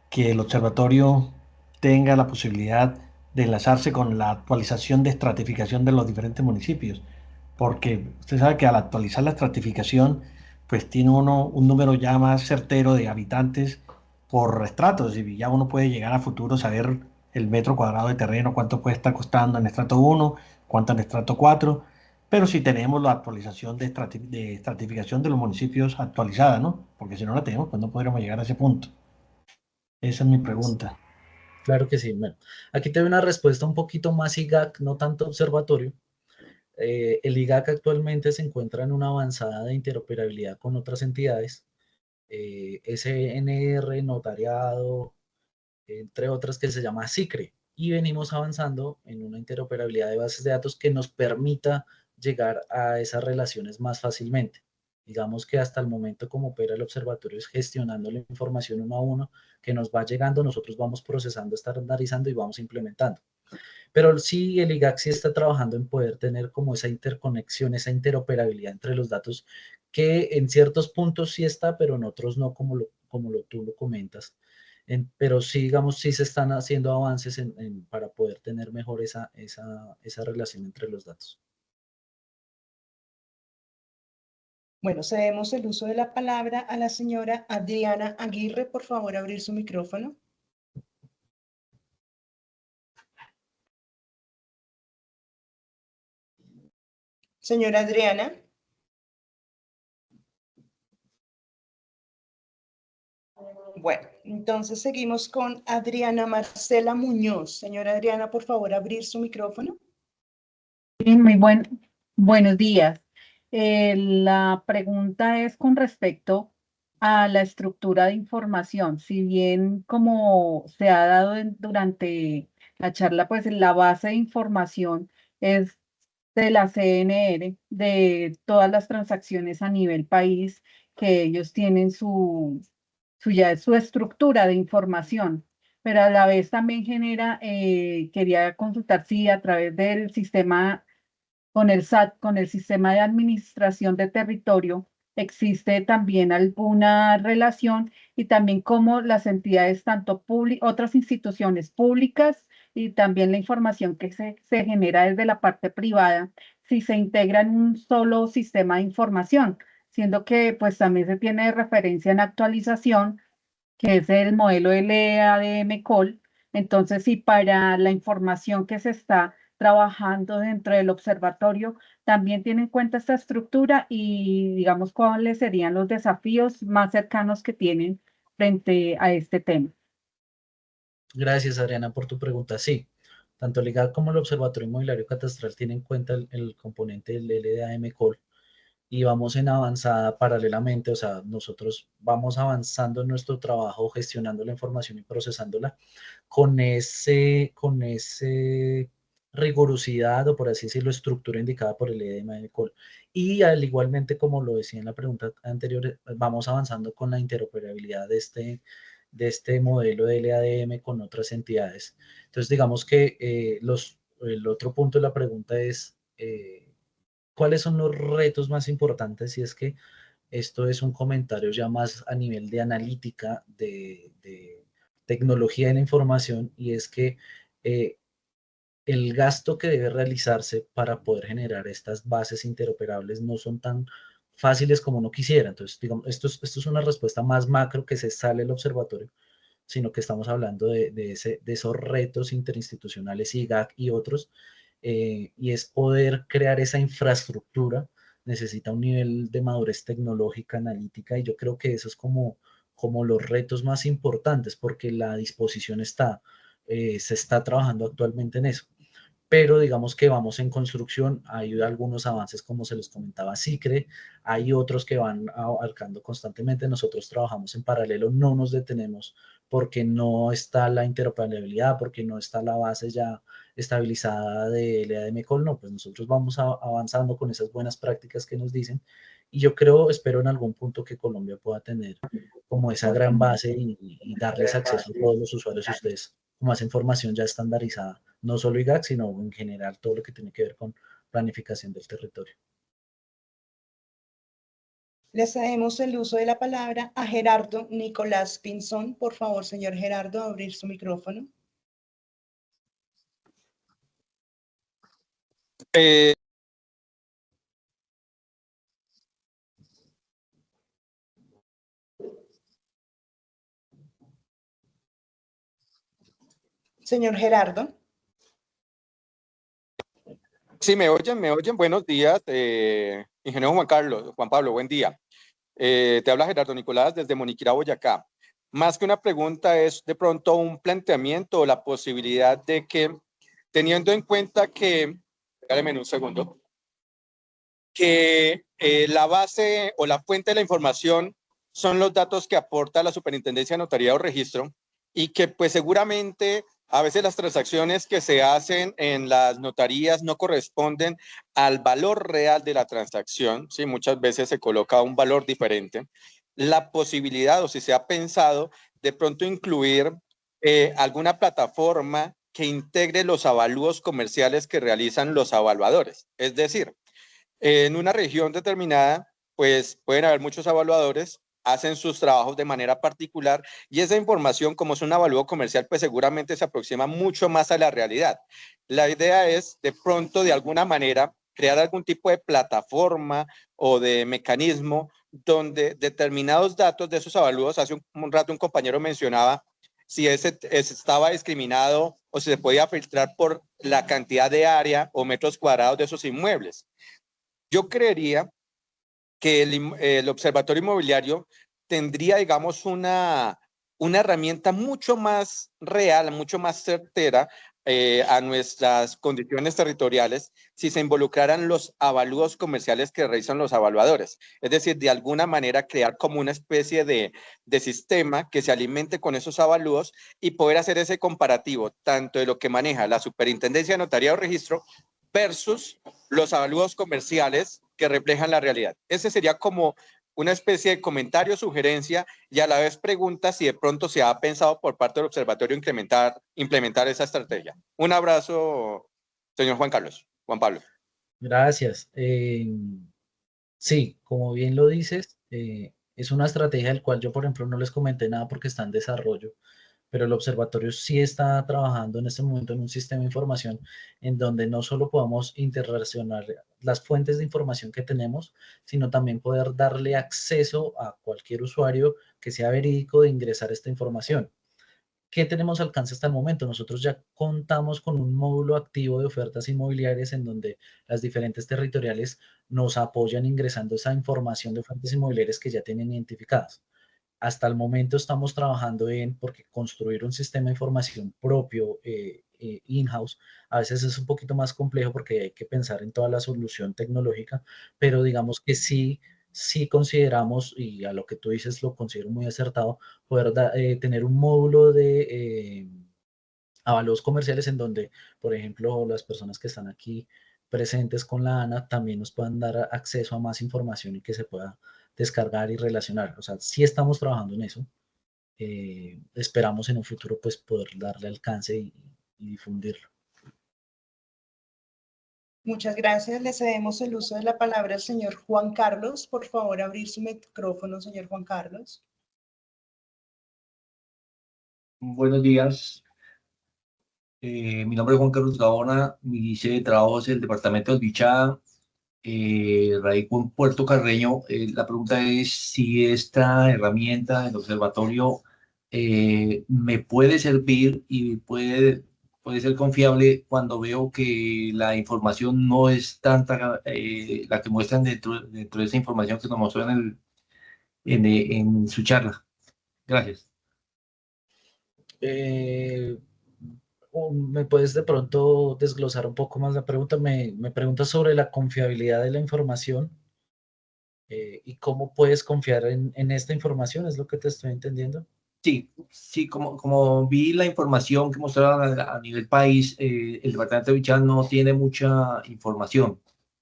que el observatorio tenga la posibilidad de enlazarse con la actualización de estratificación de los diferentes municipios? Porque usted sabe que al actualizar la estratificación, pues tiene uno un número ya más certero de habitantes por estratos y ya uno puede llegar a futuro saber el metro cuadrado de terreno, cuánto puede estar costando en estrato 1, cuánto en estrato 4, pero si tenemos la actualización de estratificación de los municipios actualizada, ¿no? Porque si no la tenemos, pues no podríamos llegar a ese punto. Esa es mi pregunta. Claro que sí. Bueno, aquí te doy una respuesta un poquito más IGAC, no tanto observatorio. El IGAC actualmente se encuentra en una avanzada de interoperabilidad con otras entidades, SNR, notariado, entre otras, que se llama SICRE. Y venimos avanzando en una interoperabilidad de bases de datos que nos permita llegar a esas relaciones más fácilmente. Digamos que hasta el momento como opera el observatorio es gestionando la información uno a uno que nos va llegando, nosotros vamos procesando, estandarizando y vamos implementando. Pero sí, el IGAC sí está trabajando en poder tener como esa interconexión, esa interoperabilidad entre los datos, que en ciertos puntos sí está, pero en otros no, tú lo comentas. Pero sí, digamos, sí se están haciendo avances para poder tener mejor esa relación entre los datos. Bueno, cedemos el uso de la palabra a la señora Adriana Aguirre. Por favor, abrir su micrófono. Señora Adriana. Bueno, entonces seguimos con Adriana Marcela Muñoz. Señora Adriana, por favor, abrir su micrófono. Sí, buenos días. La pregunta es con respecto a la estructura de información. Si bien, como se ha dado durante la charla, pues la base de información es de la CNR, de todas las transacciones a nivel país, que ellos tienen su estructura de información, pero a la vez también genera, quería consultar si a través del sistema, con el SAT, con el sistema de administración de territorio, existe también alguna relación, y también cómo las entidades, tanto otras instituciones públicas y también la información que se genera desde la parte privada, si se integra en un solo sistema de información, siendo que pues también se tiene referencia en actualización, que es el modelo LADM-COL. Entonces, si para la información que se está trabajando dentro del observatorio también tiene en cuenta esta estructura, y digamos cuáles serían los desafíos más cercanos que tienen frente a este tema. Gracias, Adriana, por tu pregunta. Sí, tanto el IGAC como el Observatorio Inmobiliario Catastral tienen en cuenta el componente del LDAM-COL, y vamos en avanzada paralelamente. O sea, nosotros vamos avanzando en nuestro trabajo, gestionando la información y procesándola con ese rigurosidad, o por así decirlo, estructura indicada por el LDAM-COL. Y al igualmente, como lo decía en la pregunta anterior, vamos avanzando con la interoperabilidad de este modelo de LADM con otras entidades. Entonces, digamos que el otro punto de la pregunta es, ¿cuáles son los retos más importantes? Y es que esto es un comentario ya más a nivel de analítica, de tecnología de la información, y es que el gasto que debe realizarse para poder generar estas bases interoperables no son tan fáciles como uno quisiera. Entonces, digamos, esto es una respuesta más macro que se sale del observatorio, sino que estamos hablando de esos retos interinstitucionales, IGAC y otros, y es poder crear esa infraestructura. Necesita un nivel de madurez tecnológica, analítica, y yo creo que eso es como los retos más importantes, porque la disposición está, se está trabajando actualmente en eso. Pero digamos que vamos en construcción, hay algunos avances, como se los comentaba SICRE, hay otros que van abarcando constantemente. Nosotros trabajamos en paralelo, no nos detenemos porque no está la interoperabilidad, porque no está la base ya estabilizada de LADM-COL. No, pues nosotros vamos avanzando con esas buenas prácticas que nos dicen, y yo espero en algún punto que Colombia pueda tener como esa gran base y darles acceso a todos los usuarios y ustedes como esa información ya estandarizada, no solo IGAC, sino en general todo lo que tiene que ver con planificación del territorio. Le cedemos el uso de la palabra a Gerardo Nicolás Pinzón. Por favor, señor Gerardo, abrir su micrófono. Señor Gerardo. Sí, me oyen. Buenos días, ingeniero Juan Pablo, buen día. Te habla Gerardo Nicolás desde Moniquirá, Boyacá. Más que una pregunta, es de pronto un planteamiento o la posibilidad de que, teniendo en cuenta que, regáleme un segundo, que la base o la fuente de la información son los datos que aporta la Superintendencia de Notaría o Registro y que pues seguramente a veces las transacciones que se hacen en las notarías no corresponden al valor real de la transacción, ¿sí? Muchas veces se coloca un valor diferente. La posibilidad, o si se ha pensado, de pronto incluir alguna plataforma que integre los avalúos comerciales que realizan los evaluadores. Es decir, en una región determinada, pues pueden haber muchos evaluadores, hacen sus trabajos de manera particular y esa información, como es un avalúo comercial, pues seguramente se aproxima mucho más a la realidad. La idea es, de pronto, de alguna manera, crear algún tipo de plataforma o de mecanismo donde determinados datos de esos avalúos, hace un rato un compañero mencionaba si ese estaba discriminado o si se podía filtrar por la cantidad de área o metros cuadrados de esos inmuebles. Yo creería que el observatorio inmobiliario tendría, digamos, una herramienta mucho más real, mucho más certera a nuestras condiciones territoriales si se involucraran los avalúos comerciales que realizan los evaluadores. Es decir, de alguna manera crear como una especie de sistema que se alimente con esos avalúos y poder hacer ese comparativo tanto de lo que maneja la Superintendencia de Notaría o Registro versus los avalúos comerciales que reflejan la realidad. Ese sería como una especie de comentario, sugerencia y a la vez pregunta si de pronto se ha pensado por parte del observatorio implementar esa estrategia. Un abrazo, señor Juan Pablo. Gracias. Sí, como bien lo dices, es una estrategia del cual yo, por ejemplo, no les comenté nada porque está en desarrollo, pero el observatorio sí está trabajando en este momento en un sistema de información en donde no solo podamos interrelacionar las fuentes de información que tenemos, sino también poder darle acceso a cualquier usuario que sea verídico de ingresar esta información. ¿Qué tenemos alcance hasta el momento? Nosotros ya contamos con un módulo activo de ofertas inmobiliarias en donde las diferentes territoriales nos apoyan ingresando esa información de ofertas inmobiliarias que ya tienen identificadas. Hasta el momento estamos trabajando porque construir un sistema de información propio in-house a veces es un poquito más complejo porque hay que pensar en toda la solución tecnológica, pero digamos que sí consideramos, y a lo que tú dices lo considero muy acertado, poder tener un módulo de avalúos comerciales en donde, por ejemplo, las personas que están aquí presentes con la ANA también nos puedan dar acceso a más información y que se pueda descargar y relacionar. O sea, sí estamos trabajando en eso. Esperamos en un futuro pues poder darle alcance y difundirlo. Muchas gracias. Le cedemos el uso de la palabra al señor Juan Carlos. Por favor, abrir su micrófono, señor Juan Carlos. Buenos días. Mi nombre es Juan Carlos Gaona. Mi sede de trabajo es el departamento del Bichada. Radico en Puerto Carreño. La pregunta es si esta herramienta del observatorio me puede servir y puede ser confiable cuando veo que la información no es tanta la que muestran dentro de esa información que nos mostró en su charla. Gracias. ¿Me puedes de pronto desglosar un poco más la pregunta? Me preguntas sobre la confiabilidad de la información y cómo puedes confiar en esta información, ¿es lo que te estoy entendiendo? Sí, como vi la información que mostraron a nivel país, el departamento de Bichada no tiene mucha información.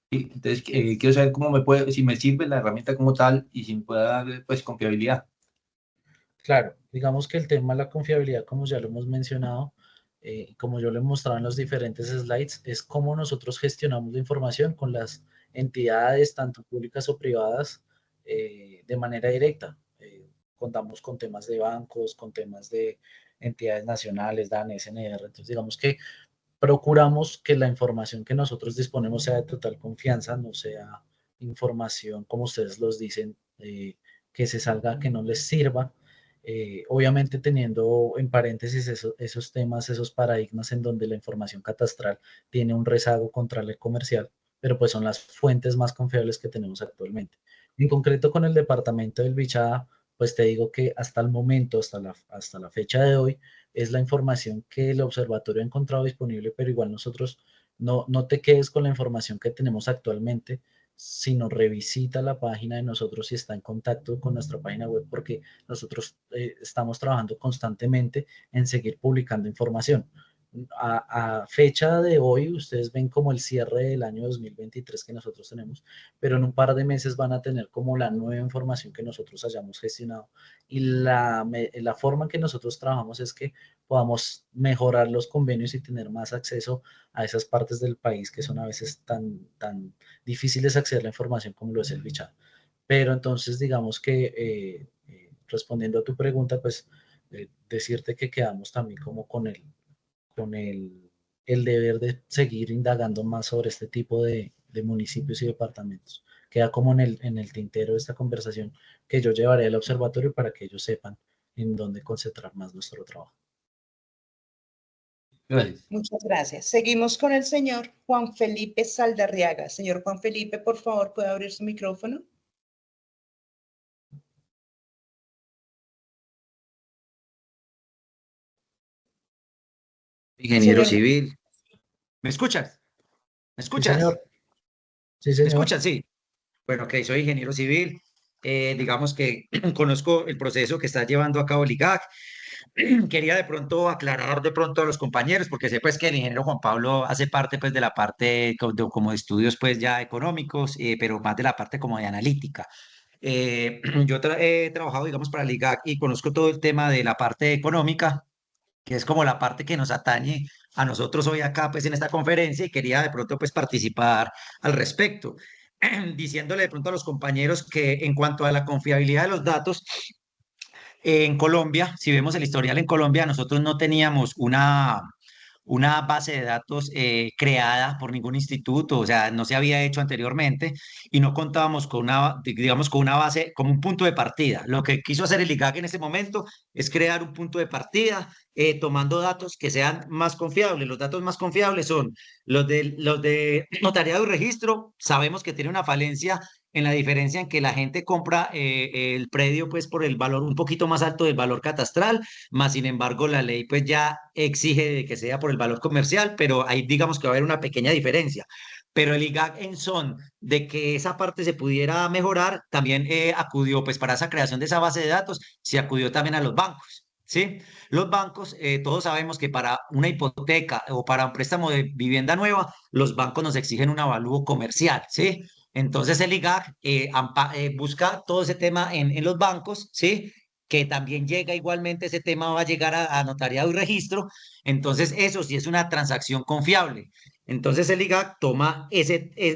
¿Sí? Entonces, quiero saber si me sirve la herramienta como tal y si me puede dar pues confiabilidad. Claro, digamos que el tema de la confiabilidad, como ya lo hemos mencionado, como yo lo he mostrado en los diferentes slides, es cómo nosotros gestionamos la información con las entidades, tanto públicas o privadas, de manera directa. Contamos con temas de bancos, con temas de entidades nacionales, DAN, SNR. Entonces, digamos que procuramos que la información que nosotros disponemos sea de total confianza, no sea información, como ustedes los dicen, que se salga, que no les sirva. Obviamente teniendo en paréntesis esos temas, esos paradigmas en donde la información catastral tiene un rezago contra la comercial, pero pues son las fuentes más confiables que tenemos actualmente. En concreto con el departamento del Bichada, pues te digo que hasta el momento, hasta la fecha de hoy, es la información que el observatorio ha encontrado disponible, pero igual nosotros no te quedes con la información que tenemos actualmente, sino revisita la página de nosotros y está en contacto con nuestra página web, porque nosotros estamos trabajando constantemente en seguir publicando información. A fecha de hoy, ustedes ven como el cierre del año 2023 que nosotros tenemos, pero en un par de meses van a tener como la nueva información que nosotros hayamos gestionado. Y la forma en que nosotros trabajamos es que podamos mejorar los convenios y tener más acceso a esas partes del país que son a veces tan difíciles acceder a la información como lo es el Bichada. Pero entonces, digamos que respondiendo a tu pregunta, pues decirte que quedamos también como con el deber de seguir indagando más sobre este tipo de municipios y departamentos. Queda como en el tintero de esta conversación que yo llevaré al observatorio para que ellos sepan en dónde concentrar más nuestro trabajo. Gracias. Muchas gracias. Seguimos con el señor Juan Felipe Saldarriaga. Señor Juan Felipe, por favor, ¿puede abrir su micrófono? Ingeniero Señor. civil. ¿Me escuchas? ¿Me escuchas? Sí, señor. Sí, ¿Me señor. escuchas? Sí. Bueno, ok, soy ingeniero civil. Digamos que conozco el proceso que está llevando a cabo el IGAC. Quería de pronto aclarar de pronto a los compañeros, porque sé pues que el ingeniero Juan Pablo hace parte pues de la parte como de estudios pues ya económicos, pero más de la parte como de analítica. Yo he trabajado, digamos, para el IGAC y conozco todo el tema de la parte económica, que es como la parte que nos atañe a nosotros hoy acá, pues en esta conferencia, y quería de pronto pues participar al respecto, diciéndole de pronto a los compañeros que en cuanto a la confiabilidad de los datos, en Colombia, si vemos el historial en Colombia, nosotros no teníamos una base de datos creada por ningún instituto, o sea, no se había hecho anteriormente y no contábamos con digamos, con una base, como un punto de partida. Lo que quiso hacer el IGAC en este momento es crear un punto de partida tomando datos que sean más confiables. Los datos más confiables son los de notariado y registro. Sabemos que tiene una falencia en la diferencia en que la gente compra el predio pues por el valor un poquito más alto del valor catastral, más sin embargo la ley pues ya exige de que sea por el valor comercial, pero ahí digamos que va a haber una pequeña diferencia. Pero el IGAC en son de que esa parte se pudiera mejorar, también acudió pues para esa creación de esa base de datos, se acudió también a los bancos. ¿Sí? Los bancos, todos sabemos que para una hipoteca o para un préstamo de vivienda nueva, los bancos nos exigen un avalúo comercial, ¿sí? Entonces el IGAC busca todo ese tema en los bancos, ¿sí? Que también llega igualmente, ese tema va a llegar a notariado y registro, entonces eso sí es una transacción confiable. Entonces el IGAC toma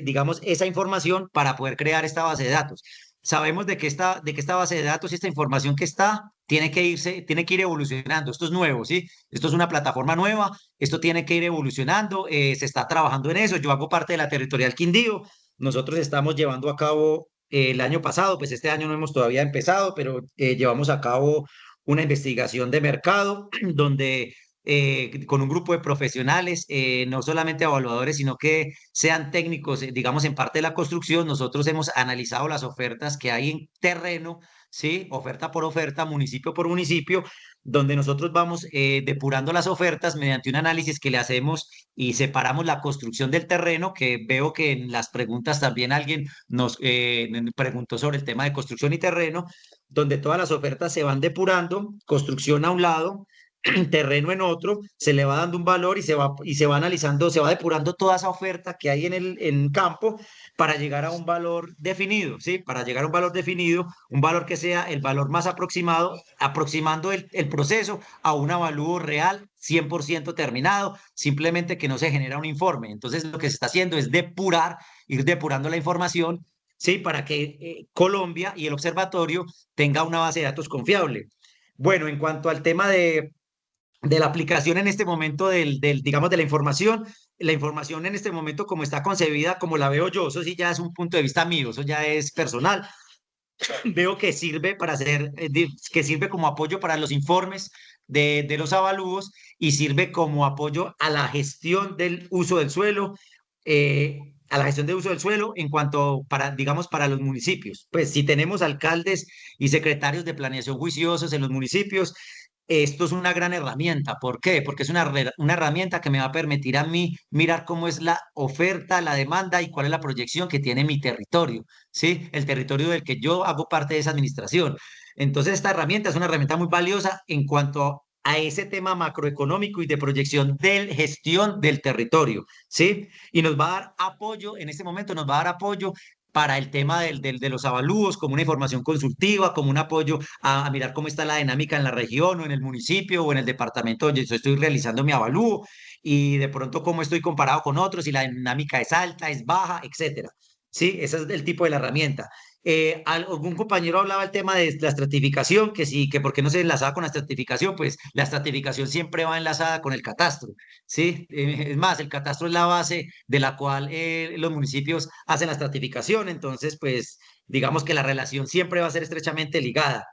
digamos, esa información para poder crear esta base de datos. Sabemos de que esta base de datos y esta información que está tiene que ir evolucionando. Esto es nuevo, ¿sí? Esto es una plataforma nueva, esto tiene que ir evolucionando, se está trabajando en eso. Yo hago parte de la Territorial Quindío. Nosotros estamos llevando a cabo el año pasado, pues este año no hemos todavía empezado, pero llevamos a cabo una investigación de mercado donde con un grupo de profesionales, no solamente evaluadores, sino que sean técnicos, digamos, en parte de la construcción. Nosotros hemos analizado las ofertas que hay en terreno, ¿sí? Oferta por oferta, municipio por municipio, donde nosotros vamos depurando las ofertas mediante un análisis que le hacemos y separamos la construcción del terreno, que veo que en las preguntas también alguien nos preguntó sobre el tema de construcción y terreno, donde todas las ofertas se van depurando, construcción a un lado, terreno en otro, se le va dando un valor y se va analizando, se va depurando toda esa oferta que hay en campo para llegar a un valor definido, ¿sí? Para llegar a un valor definido, un valor que sea el valor más aproximado, aproximando el proceso a un avalúo real 100% terminado, simplemente que no se genera un informe. Entonces lo que se está haciendo es ir depurando la información, ¿sí? Para que Colombia y el observatorio tenga una base de datos confiable. Bueno, en cuanto al tema de la aplicación en este momento digamos, de la información en este momento como está concebida, como la veo yo, eso sí ya es un punto de vista mío, eso ya es personal. Veo que sirve que sirve como apoyo para los informes de los avalúos y sirve como apoyo a la gestión del uso del suelo, en cuanto digamos, para los municipios. Pues si tenemos alcaldes y secretarios de planeación juiciosos en los municipios, esto es una gran herramienta. ¿Por qué? Porque es una herramienta que me va a permitir a mí mirar cómo es la oferta, la demanda y cuál es la proyección que tiene mi territorio, ¿sí? El territorio del que yo hago parte de esa administración. Entonces, esta herramienta es una herramienta muy valiosa en cuanto a ese tema macroeconómico y de proyección de gestión del territorio, ¿sí? Y nos va a dar apoyo, en este momento nos va a dar apoyo para el tema de los avalúos, como una información consultiva, como un apoyo a mirar cómo está la dinámica en la región o en el municipio o en el departamento donde yo estoy realizando mi avalúo y de pronto cómo estoy comparado con otros, si la dinámica es alta, es baja, etcétera. Sí, ese es el tipo de la herramienta. Algún compañero hablaba del tema de la estratificación, que sí, que por qué no se enlazaba con la estratificación, pues la estratificación siempre va enlazada con el catastro, ¿sí? Es más, el catastro es la base de la cual los municipios hacen la estratificación, entonces, pues, digamos que la relación siempre va a ser estrechamente ligada.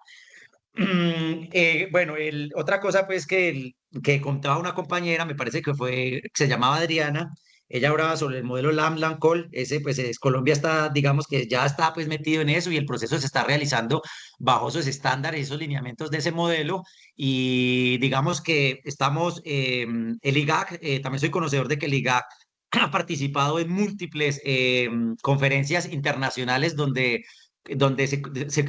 Bueno, otra cosa, pues, que contaba una compañera, me parece que se llamaba Adriana, ella hablaba sobre el modelo LAM-LANCOL, ese, pues, Colombia está, digamos que ya está, pues, metido en eso y el proceso se está realizando bajo esos estándares, esos lineamientos de ese modelo y digamos que estamos, el IGAC, también soy conocedor de que el IGAC ha participado en múltiples conferencias internacionales donde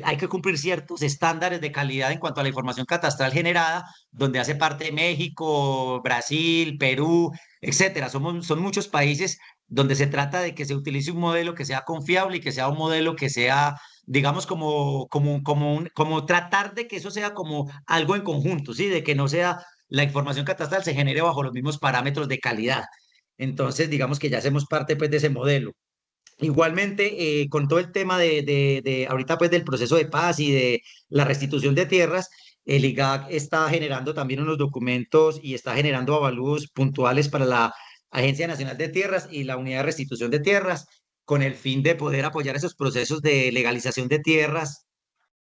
hay que cumplir ciertos estándares de calidad en cuanto a la información catastral generada, donde hace parte México, Brasil, Perú, etcétera. Son muchos países donde se trata de que se utilice un modelo que sea confiable y que sea un modelo que sea, digamos, como tratar de que eso sea como algo en conjunto, ¿sí? De que no sea la información catastral se genere bajo los mismos parámetros de calidad. Entonces, digamos que ya hacemos parte, pues, de ese modelo. Igualmente, con todo el tema de ahorita pues del proceso de paz y de la restitución de tierras, el IGAC está generando también unos documentos y está generando avalúos puntuales para la Agencia Nacional de Tierras y la Unidad de Restitución de Tierras, con el fin de poder apoyar esos procesos de legalización de tierras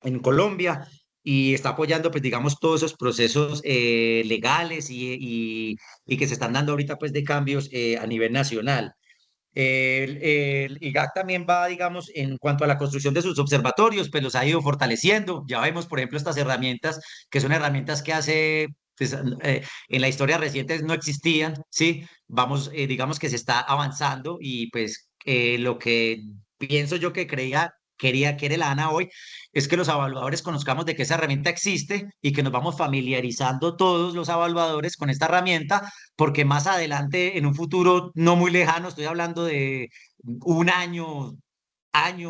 en Colombia y está apoyando, pues, digamos, todos esos procesos legales y que se están dando ahorita, pues, de cambios a nivel nacional. El IGAC también va, digamos, en cuanto a la construcción de sus observatorios, pues los ha ido fortaleciendo. Ya vemos, por ejemplo, estas herramientas, que son herramientas que hace, pues, en la historia reciente no existían, ¿sí? Vamos, digamos que se está avanzando y pues lo que pienso yo que quería que era la ANA hoy, es que los evaluadores conozcamos de que esa herramienta existe y que nos vamos familiarizando todos los evaluadores con esta herramienta porque más adelante, en un futuro no muy lejano, estoy hablando de un año,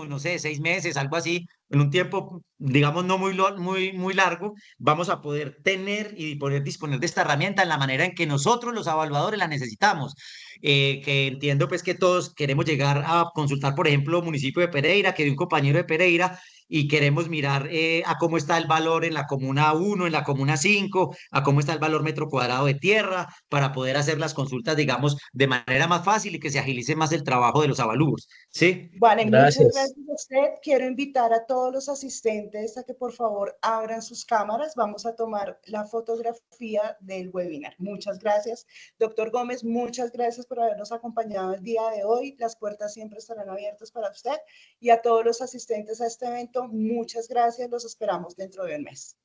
no sé, 6 meses, algo así, en un tiempo, digamos, no muy largo, vamos a poder tener y poder disponer de esta herramienta en la manera en que nosotros los evaluadores la necesitamos. Que entiendo pues que todos queremos llegar a consultar, por ejemplo, municipio de Pereira, que de un compañero de Pereira, y queremos mirar a cómo está el valor en la comuna 1, en la comuna 5, a cómo está el valor metro cuadrado de tierra, para poder hacer las consultas, digamos, de manera más fácil y que se agilice más el trabajo de los avalúos, ¿sí? Vale, muchas Gracias. gracias a usted. Quiero invitar a todos los asistentes a que por favor abran sus cámaras. Vamos a tomar la fotografía del webinar. Muchas gracias. Doctor Gómez, muchas gracias por habernos acompañado el día de hoy. Las puertas siempre estarán abiertas para usted y a todos los asistentes a este evento, muchas gracias. Los esperamos dentro de un mes.